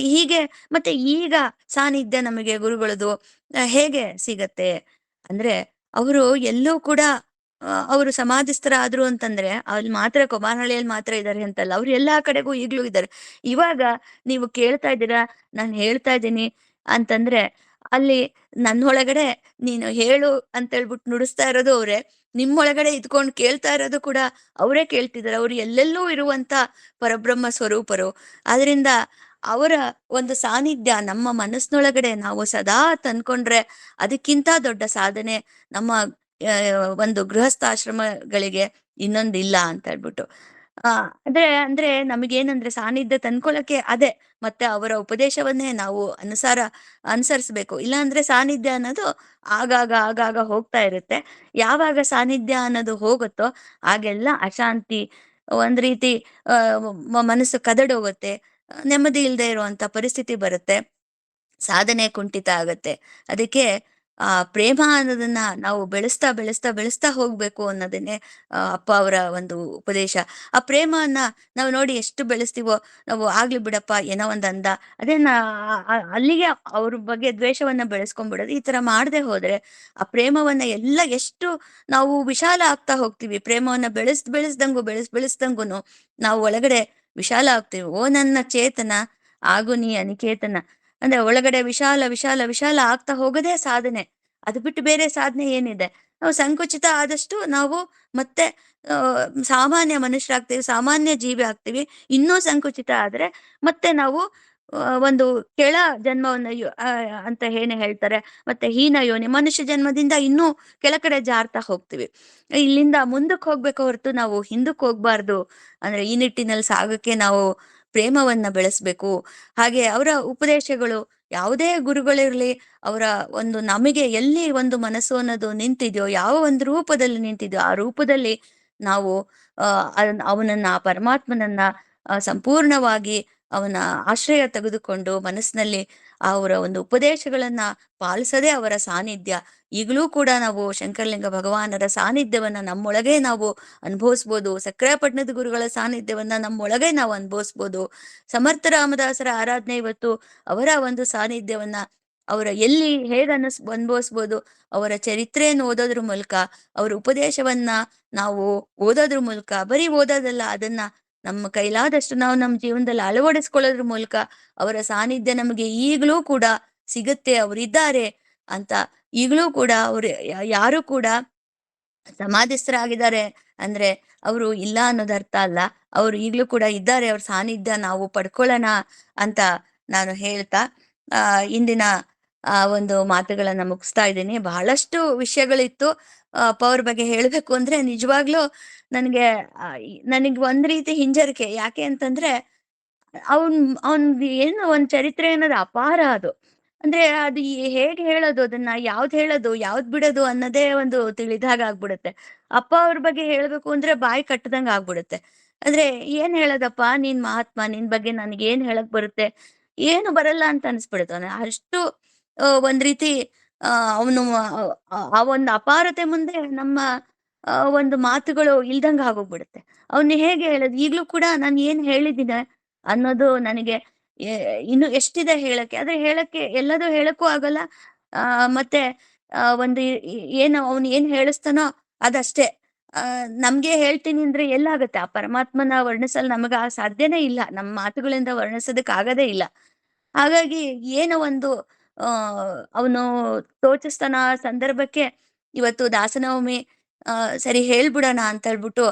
ಹೀಗೆ ಮತ್ತೆ ಈಗ ಸಾನ್ನಿಧ್ಯ ನಮಗೆ ಗುರುಗಳದು ಹೇಗೆ ಸಿಗತ್ತೆ ಅಂದ್ರೆ, ಅವರು ಎಲ್ಲೂ ಕೂಡ ಅವರು ಸಮಾಧಿಸ್ಥರಾದ್ರು ಅಂತಂದ್ರೆ ಅಲ್ಲಿ ಮಾತ್ರ ಕೊಮಾರನಹಳ್ಳಿಯಲ್ಲಿ ಮಾತ್ರ ಇದ್ದಾರೆ ಅಂತಲ್ಲ, ಅವ್ರು ಎಲ್ಲಾ ಕಡೆಗೂ ಈಗ್ಲೂ ಇದ್ದಾರೆ. ಇವಾಗ ನೀವು ಕೇಳ್ತಾ ಇದ್ದೀರಾ, ನಾನು ಹೇಳ್ತಾ ಇದ್ದೀನಿ ಅಂತಂದ್ರೆ ಅಲ್ಲಿ ನನ್ನೊಳಗಡೆ ನೀನು ಹೇಳು ಅಂತ ಹೇಳ್ಬಿಟ್ಟು ನುಡಿಸ್ತಾ ಇರೋದು ಅವ್ರೆ. ನಿಮ್ಮೊಳಗಡೆ ಇದ್ಕೊಂಡು ಕೇಳ್ತಾ ಇರೋದು ಕೂಡ ಅವರೇ ಕೇಳ್ತಿದ್ದಾರೆ. ಅವ್ರು ಎಲ್ಲೆಲ್ಲೂ ಇರುವಂತ ಪರಬ್ರಹ್ಮ ಸ್ವರೂಪರು. ಆದ್ರಿಂದ ಅವರ ಒಂದು ಸಾನ್ನಿಧ್ಯ ನಮ್ಮ ಮನಸ್ಸಿನೊಳಗಡೆ ನಾವು ಸದಾ ತಂದ್ಕೊಂಡ್ರೆ ಅದಕ್ಕಿಂತ ದೊಡ್ಡ ಸಾಧನೆ ನಮ್ಮ ಒಂದು ಗೃಹಸ್ಥಾಶ್ರಮಗಳಿಗೆ ಇನ್ನೊಂದಿಲ್ಲ ಅಂತ ಹೇಳ್ಬಿಟ್ಟು. ಆ ಅಂದ್ರೆ ನಮಗೇನಂದ್ರೆ ಸಾನ್ನಿಧ್ಯ ತಂದ್ಕೊಳಕ್ಕೆ ಅದೇ ಮತ್ತೆ ಅವರ ಉಪದೇಶವನ್ನೇ ನಾವು ಅನುಸರಿಸ್ಬೇಕು. ಇಲ್ಲಾಂದ್ರೆ ಸಾನ್ನಿಧ್ಯ ಅನ್ನೋದು ಆಗಾಗ ಹೋಗ್ತಾ ಇರುತ್ತೆ. ಯಾವಾಗ ಸಾನ್ನಿಧ್ಯ ಅನ್ನೋದು ಹೋಗುತ್ತೋ ಆಗೆಲ್ಲ ಅಶಾಂತಿ, ಒಂದ್ ರೀತಿ ಮನಸ್ಸು ಕದಡೋಗುತ್ತೆ, ನೆಮ್ಮದಿ ಇಲ್ಲದೆ ಇರುವಂತ ಪರಿಸ್ಥಿತಿ ಬರುತ್ತೆ, ಸಾಧನೆ ಕುಂಠಿತ ಆಗತ್ತೆ. ಅದಕ್ಕೆ ಪ್ರೇಮ ಅನ್ನೋದನ್ನ ನಾವು ಬೆಳೆಸ್ತಾ ಹೋಗ್ಬೇಕು ಅನ್ನೋದನ್ನೇ ಅಪ್ಪ ಅವರ ಒಂದು ಉಪದೇಶ. ಆ ಪ್ರೇಮವನ್ನ ನಾವು ನೋಡಿ ಎಷ್ಟು ಬೆಳೆಸ್ತೀವೋ, ನಾವು ಆಗ್ಲಿ ಬಿಡಪ್ಪ ಏನೋ ಒಂದ್ ಅಂದ ಅದೇನ ಅಲ್ಲಿಗೆ ಅವ್ರ ಬಗ್ಗೆ ದ್ವೇಷವನ್ನ ಬೆಳೆಸ್ಕೊಂಡ್ಬಿಡೋದು. ಈ ತರ ಮಾಡದೆ ಹೋದ್ರೆ ಆ ಪ್ರೇಮವನ್ನ ಎಲ್ಲ ಎಷ್ಟು ನಾವು ವಿಶಾಲ ಆಗ್ತಾ ಹೋಗ್ತೀವಿ. ಪ್ರೇಮವನ್ನ ಬೆಳೆಸ್ದಂಗುನು ನಾವು ಒಳಗಡೆ ವಿಶಾಲ ಆಗ್ತೀವಿ. ಓ ನನ್ನ ಚೇತನ ಆಗು ನೀ ಅನಿಕೇತನ. ಅಂದ್ರೆ ಒಳಗಡೆ ವಿಶಾಲ ಆಗ್ತಾ ಹೋಗೋದೇ ಸಾಧನೆ. ಅದು ಬಿಟ್ಟು ಬೇರೆ ಸಾಧನೆ ಏನಿದೆ? ನಾವು ಸಂಕುಚಿತ ಆದಷ್ಟು ನಾವು ಮತ್ತೆ ಸಾಮಾನ್ಯ ಮನುಷ್ಯರಾಗ್ತೀವಿ, ಸಾಮಾನ್ಯ ಜೀವಿ ಆಗ್ತೀವಿ. ಇನ್ನೂ ಸಂಕುಚಿತ ಆದ್ರೆ ಮತ್ತೆ ನಾವು ಒಂದು ಕೆಳ ಜನ್ಮವನ್ನ ಅಂತ ಏನ್ ಹೇಳ್ತಾರೆ, ಮತ್ತೆ ಹೀನ ಯೋನಿ, ಮನುಷ್ಯ ಜನ್ಮದಿಂದ ಇನ್ನೂ ಕೆಳಕಡೆ ಜಾರ್ತಾ ಹೋಗ್ತೀವಿ. ಇಲ್ಲಿಂದ ಮುಂದಕ್ಕೆ ಹೋಗ್ಬೇಕು ಹೊರತು ನಾವು ಹಿಂದಕ್ಕೆ ಹೋಗ್ಬಾರ್ದು. ಅಂದ್ರೆ ಈ ನಿಟ್ಟಿನಲ್ಲಿ ಸಾಗಕ್ಕೆ ನಾವು ಪ್ರೇಮವನ್ನ ಬೆಳೆಸ್ಬೇಕು. ಹಾಗೆ ಅವರ ಉಪದೇಶಗಳು ಯಾವುದೇ ಗುರುಗಳಿರ್ಲಿ, ಅವರ ಒಂದು ನಮಗೆ ಎಲ್ಲಿ ಒಂದು ಮನಸ್ಸು ಅನ್ನೋದು ನಿಂತಿದೆಯೋ, ಯಾವ ಒಂದು ರೂಪದಲ್ಲಿ ನಿಂತಿದೆಯೋ ಆ ರೂಪದಲ್ಲಿ ನಾವು ಅವನನ್ನ, ಆ ಪರಮಾತ್ಮನನ್ನ ಸಂಪೂರ್ಣವಾಗಿ ಅವನ ಆಶ್ರಯ ತೆಗೆದುಕೊಂಡು ಮನಸ್ಸಿನಲ್ಲಿ ಅವರ ಒಂದು ಉಪದೇಶಗಳನ್ನ ಪಾಲಿಸದೆ ಅವರ ಸಾನ್ನಿಧ್ಯ ಈಗಲೂ ಕೂಡ ನಾವು ಶಂಕರಲಿಂಗ ಭಗವಾನರ ಸಾನ್ನಿಧ್ಯವನ್ನ ನಮ್ಮೊಳಗೆ ನಾವು ಅನುಭವಿಸ್ಬೋದು. ಸಕ್ರಿಯಪಟ್ಟಣದ ಗುರುಗಳ ಸಾನ್ನಿಧ್ಯವನ್ನ ನಮ್ಮೊಳಗೆ ನಾವು ಅನುಭವಿಸ್ಬೋದು. ಸಮರ್ಥ ರಾಮದಾಸರ ಆರಾಧನೆ ಇವತ್ತು ಅವರ ಒಂದು ಸಾನ್ನಿಧ್ಯವನ್ನ ಅವರ ಎಲ್ಲಿ ಹೇಗೆ ಅನುಭವಿಸ್ಬೋದು? ಅವರ ಚರಿತ್ರೆಯನ್ನು ಓದೋದ್ರ ಮೂಲಕ, ಅವರ ಉಪದೇಶವನ್ನ ನಾವು ಓದೋದ್ರ ಮೂಲಕ, ಬರೀ ಓದೋದಲ್ಲ, ಅದನ್ನ ನಮ್ಮ ಕೈಲಾದಷ್ಟು ನಾವು ನಮ್ಮ ಜೀವನದಲ್ಲಿ ಅಳವಡಿಸ್ಕೊಳ್ಳೋದ್ರ ಮೂಲಕ ಅವರ ಸಾನ್ನಿಧ್ಯ ನಮಗೆ ಈಗಲೂ ಕೂಡ ಸಿಗುತ್ತೆ. ಅವರಿದ್ದಾರೆ ಅಂತ ಈಗಲೂ ಕೂಡ ಅವ್ರು ಯಾರು ಕೂಡ ಸಮಾಧಿಸ್ಥರಾಗಿದ್ದಾರೆ ಅಂದ್ರೆ ಅವರು ಇಲ್ಲ ಅನ್ನೋದು ಅರ್ಥ ಅಲ್ಲ. ಅವ್ರು ಈಗ್ಲೂ ಕೂಡ ಇದ್ದಾರೆ. ಅವ್ರ ಸಾನ್ನಿಧ್ಯ ನಾವು ಪಡ್ಕೊಳ್ಳೋಣ ಅಂತ ನಾನು ಹೇಳ್ತಾ ಇಂದಿನ ಒಂದು ಮಾತುಗಳನ್ನ ಮುಗಿಸ್ತಾ ಇದ್ದೀನಿ. ಬಹಳಷ್ಟು ವಿಷಯಗಳಿತ್ತು. ಅಪ್ಪ ಅವ್ರ ಬಗ್ಗೆ ಹೇಳ್ಬೇಕು ಅಂದ್ರೆ ನಿಜವಾಗ್ಲೂ ನನಗೆ ಒಂದ್ ರೀತಿ ಹಿಂಜರಿಕೆ. ಯಾಕೆ ಅಂತಂದ್ರೆ ಅವನ್ ಏನು ಒಂದ್ ಚರಿತ್ರೆ ಅನ್ನೋದು ಅಪಾರ ಅದು. ಅಂದ್ರೆ ಅದು ಹೇಗೆ ಹೇಳೋದು, ಅದನ್ನ ಯಾವ್ದ್ ಹೇಳೋದು ಯಾವ್ದ್ ಬಿಡೋದು ಅನ್ನೋದೇ ಒಂದು ತಿಳಿದಾಗ ಆಗ್ಬಿಡುತ್ತೆ. ಅಪ್ಪ ಅವ್ರ ಬಗ್ಗೆ ಹೇಳ್ಬೇಕು ಅಂದ್ರೆ ಬಾಯಿ ಕಟ್ಟದಂಗ ಆಗ್ಬಿಡುತ್ತೆ. ಅಂದ್ರೆ ಏನ್ ಹೇಳೋದಪ್ಪ, ನೀನ್ ಮಹಾತ್ಮ, ನಿನ್ ಬಗ್ಗೆ ನನ್ಗೆ ಏನ್ ಹೇಳಕ್ ಬರುತ್ತೆ? ಏನು ಬರಲ್ಲ ಅಂತ ಅನ್ಸ್ಬಿಡುತ್ತೆ. ಅಷ್ಟು ಒಂದ್ ರೀತಿ ಅವನು ಆ ಒಂದು ಅಪಾರತೆ ಮುಂದೆ ನಮ್ಮ ಒಂದು ಮಾತುಗಳು ಇಲ್ದಂಗ ಆಗೋಗ್ಬಿಡುತ್ತೆ. ಅವನ್ನ ಹೇಗೆ ಹೇಳೋದು? ಈಗ್ಲೂ ಕೂಡ ನಾನು ಏನ್ ಹೇಳಿದ್ದೀನಿ ಅನ್ನೋದು ನನಗೆ ಇನ್ನು ಎಷ್ಟಿದೆ ಹೇಳಕ್ಕೆ. ಆದ್ರೆ ಹೇಳಕ್ಕೆ ಎಲ್ಲದೂ ಹೇಳಕ್ಕೂ ಆಗಲ್ಲ. ಮತ್ತೆ ಒಂದು ಏನು ಅವನು ಏನ್ ಹೇಳಿಸ್ತಾನೋ ಅದಷ್ಟೇ. ನಮ್ಗೆ ಹೇಳ್ತೀನಿ ಅಂದ್ರೆ ಎಲ್ಲಾಗತ್ತೆ? ಆ ಪರಮಾತ್ಮನ ವರ್ಣಿಸಲು ನಮಗ ಸಾಧ್ಯನೇ ಇಲ್ಲ. ನಮ್ಮ ಮಾತುಗಳಿಂದ ವರ್ಣಿಸೋದಕ್ ಆಗದೇ ಇಲ್ಲ. ಹಾಗಾಗಿ ಏನೋ ಒಂದು ಅವನು ತೋಚಿಸ್ತಾನ ಆ ಸಂದರ್ಭಕ್ಕೆ. ಇವತ್ತು ದಾಸನವಮಿ, ಸರಿ ಹೇಳ್ಬಿಡೋಣ ಅಂತ ಹೇಳ್ಬಿಟ್ಟು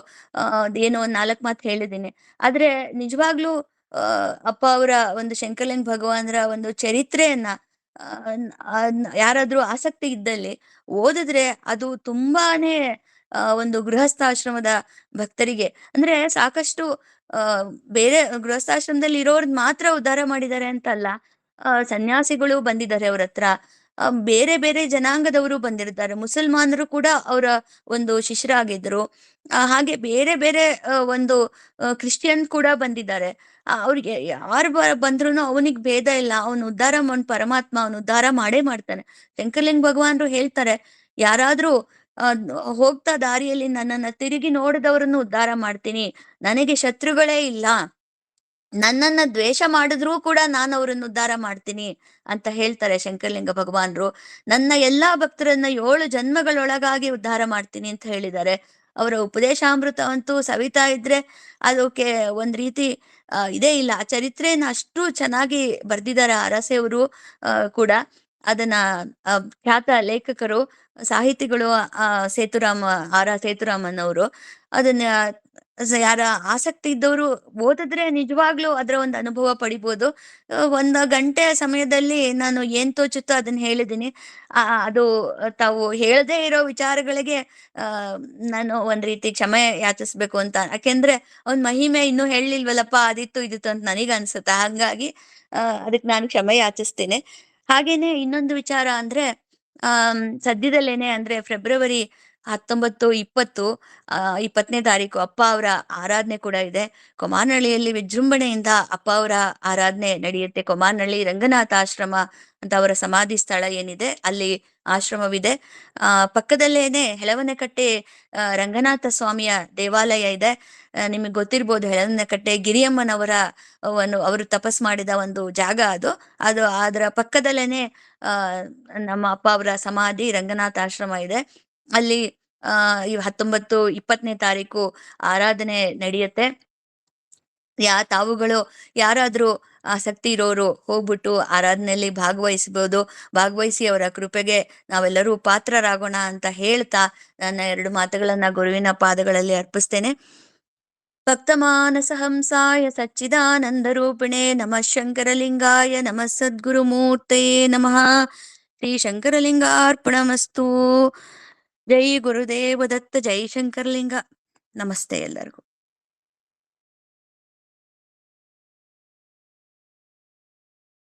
ಅದೇನೋ ಒಂದ್ 4 ಮಾತು ಹೇಳಿದ್ದೀನಿ. ಆದ್ರೆ ನಿಜವಾಗ್ಲೂ ಅಪ್ಪ ಅವರ ಒಂದು ಶಂಕರಲಿಂಗ ಭಗವಾನರ ಒಂದು ಚರಿತ್ರೆಯನ್ನ ಯಾರಾದ್ರೂ ಆಸಕ್ತಿ ಇದ್ದಲ್ಲಿ ಓದಿದ್ರೆ ಅದು ತುಂಬಾನೇ ಒಂದು ಗೃಹಸ್ಥಾಶ್ರಮದ ಭಕ್ತರಿಗೆ, ಅಂದ್ರೆ ಸಾಕಷ್ಟು ಬೇರೆ ಗೃಹಸ್ಥಾಶ್ರಮದಲ್ಲಿ ಇರೋರ್ದ್ ಮಾತ್ರ ಉದ್ಧಾರ ಮಾಡಿದ್ದಾರೆ ಅಂತಲ್ಲ. ಸನ್ಯಾಸಿಗಳು ಬಂದಿದ್ದಾರೆ ಅವ್ರ ಹತ್ರ, ಬೇರೆ ಬೇರೆ ಜನಾಂಗದವರು ಬಂದಿರ್ತಾರೆ, ಮುಸಲ್ಮಾನರು ಕೂಡ ಅವರ ಒಂದು ಶಿಷ್ಯರಾಗಿದ್ರು. ಹಾಗೆ ಬೇರೆ ಬೇರೆ ಒಂದು ಕ್ರಿಶ್ಚಿಯನ್ ಕೂಡ ಬಂದಿದ್ದಾರೆ. ಅವ್ರಿಗೆ ಯಾರು ಬಂದ್ರು ಅವನಿಗೆ ಭೇದ ಇಲ್ಲ. ಅವನು ಪರಮಾತ್ಮ ಅವನು ಉದ್ಧಾರ ಮಾಡೇ ಮಾಡ್ತಾನೆ. ಶಂಕರಲಿಂಗ ಭಗವಾನರು ಹೇಳ್ತಾರೆ, ಯಾರಾದ್ರೂ ಹೋಗ್ತಾ ದಾರಿಯಲ್ಲಿ ನನ್ನನ್ನ ತಿರುಗಿ ನೋಡಿದವರನ್ನು ಉದ್ಧಾರ ಮಾಡ್ತೀನಿ, ನನಗೆ ಶತ್ರುಗಳೇ ಇಲ್ಲ ನನ್ನನ್ನ ದ್ವೇಷ ಮಾಡಿದ್ರೂ ಕೂಡ ನಾನು ಅವರನ್ನು ಉದ್ಧಾರ ಮಾಡ್ತೀನಿ ಅಂತ ಹೇಳ್ತಾರೆ ಶಂಕರಲಿಂಗ ಭಗವಾನ್ರು. ನನ್ನ ಎಲ್ಲಾ ಭಕ್ತರನ್ನ 7 ಜನ್ಮಗಳೊಳಗಾಗಿ ಉದ್ಧಾರ ಮಾಡ್ತೀನಿ ಅಂತ ಹೇಳಿದ್ದಾರೆ. ಅವರ ಉಪದೇಶಾಮೃತವಂತೂ ಸವಿತಾ ಇದ್ರೆ ಅದಕ್ಕೆ ಒಂದ್ ರೀತಿ ಇದೇ ಇಲ್ಲ. ಆ ಚರಿತ್ರೆಯನ್ನ ಅಷ್ಟು ಚೆನ್ನಾಗಿ ಬರ್ದಿದ್ದಾರೆ ಅರಸೆಯವರು ಕೂಡ. ಅದನ್ನ ಖ್ಯಾತ ಲೇಖಕರು, ಸಾಹಿತಿಗಳು, ಸೇತುರಾಮ, ಸೇತುರಾಮನ್ ಅವರು. ಅದನ್ನ ಯಾರ ಆಸಕ್ತಿ ಇದ್ದವರು ಓದಿದ್ರೆ ನಿಜವಾಗ್ಲೂ ಅದರ ಒಂದು ಅನುಭವ ಪಡಿಬೋದು. 1 ಗಂಟೆ ಸಮಯದಲ್ಲಿ ನಾನು ಏನ್ ತೋಚುತ್ತೋ ಅದನ್ನ ಹೇಳಿದ್ದೀನಿ. ಅದು ತಾವು ಹೇಳದೇ ಇರೋ ವಿಚಾರಗಳಿಗೆ ಆ ನಾನು ಒಂದ್ ರೀತಿ ಕ್ಷಮೆ ಯಾಚಿಸ್ಬೇಕು ಅಂತ. ಯಾಕೆಂದ್ರೆ ಅವ್ನ್ ಮಹಿಮೆ ಇನ್ನೂ ಹೇಳಿಲ್ವಲ್ಲಪ್ಪ, ಅದಿತ್ತು ಇದಿತ್ತು ಅಂತ ನನಗ್ ಅನ್ಸುತ್ತೆ. ಹಂಗಾಗಿ ಅದಕ್ಕೆ ನಾನು ಕ್ಷಮೆ ಯಾಚಿಸ್ತೇನೆ. ಹಾಗೇನೆ ಇನ್ನೊಂದು ವಿಚಾರ ಅಂದ್ರೆ, ಸದ್ಯದಲ್ಲೇನೆ ಅಂದ್ರೆ ಫೆಬ್ರವರಿ 19, 20, 20ನೇ ತಾರೀಕು ಅಪ್ಪ ಅವರ ಆರಾಧನೆ ಕೂಡ ಇದೆ. ಕೊಮಾನಹಳ್ಳಿಯಲ್ಲಿ ವಿಜೃಂಭಣೆಯಿಂದ ಅಪ್ಪ ಅವರ ಆರಾಧನೆ ನಡೆಯುತ್ತೆ. ಕೊಮಾನಹಳ್ಳಿ ರಂಗನಾಥ ಆಶ್ರಮ ಅಂತ ಅವರ ಸಮಾಧಿ ಸ್ಥಳ ಏನಿದೆ ಅಲ್ಲಿ ಆಶ್ರಮವಿದೆ. ಪಕ್ಕದಲ್ಲೇನೆ ಹೆಳವನಕಟ್ಟೆ ರಂಗನಾಥ ಸ್ವಾಮಿಯ ದೇವಾಲಯ ಇದೆ. ನಿಮಗೆ ಗೊತ್ತಿರ್ಬೋದು, ಹೆಳವನಕಟ್ಟೆ ಗಿರಿಯಮ್ಮನವರ ಅವರು ತಪಸ್ ಮಾಡಿದ ಒಂದು ಜಾಗ ಅದು. ಅದರ ಪಕ್ಕದಲ್ಲೇನೆ ನಮ್ಮ ಅಪ್ಪ ಅವರ ಸಮಾಧಿ ರಂಗನಾಥ ಆಶ್ರಮ ಇದೆ. ಅಲ್ಲಿ 19, 20ನೇ ತಾರೀಕು ಆರಾಧನೆ ನಡೆಯುತ್ತೆ. ತಾವುಗಳು ಯಾರಾದ್ರೂ ಆಸಕ್ತಿ ಇರೋರು ಹೋಗ್ಬಿಟ್ಟು ಆರಾಧನೆಯಲ್ಲಿ ಭಾಗವಹಿಸಿ ಅವರ ಕೃಪೆಗೆ ನಾವೆಲ್ಲರೂ ಪಾತ್ರರಾಗೋಣ ಅಂತ ಹೇಳ್ತಾ ನನ್ನ 2 ಮಾತುಗಳನ್ನ ಗುರುವಿನ ಪಾದಗಳಲ್ಲಿ ಅರ್ಪಿಸ್ತೇನೆ. ಭಕ್ತಮಾನಸ ಹಂಸಾಯ ಸಚ್ಚಿದಾನಂದ ರೂಪಿಣೆ ನಮಃ ಶಂಕರಲಿಂಗಾಯ ನಮಃ ಸದ್ಗುರುಮೂರ್ತಯೇ ನಮಃ. ಶ್ರೀ ಶಂಕರಲಿಂಗಾರ್ಪಣಮಸ್ತು. ಜೈ ಗುರುದೇವ ದತ್ತ. ಜೈ ಶಂಕರಲಿಂಗ. ನಮಸ್ತೆ ಎಲ್ಲರಿಗೂ.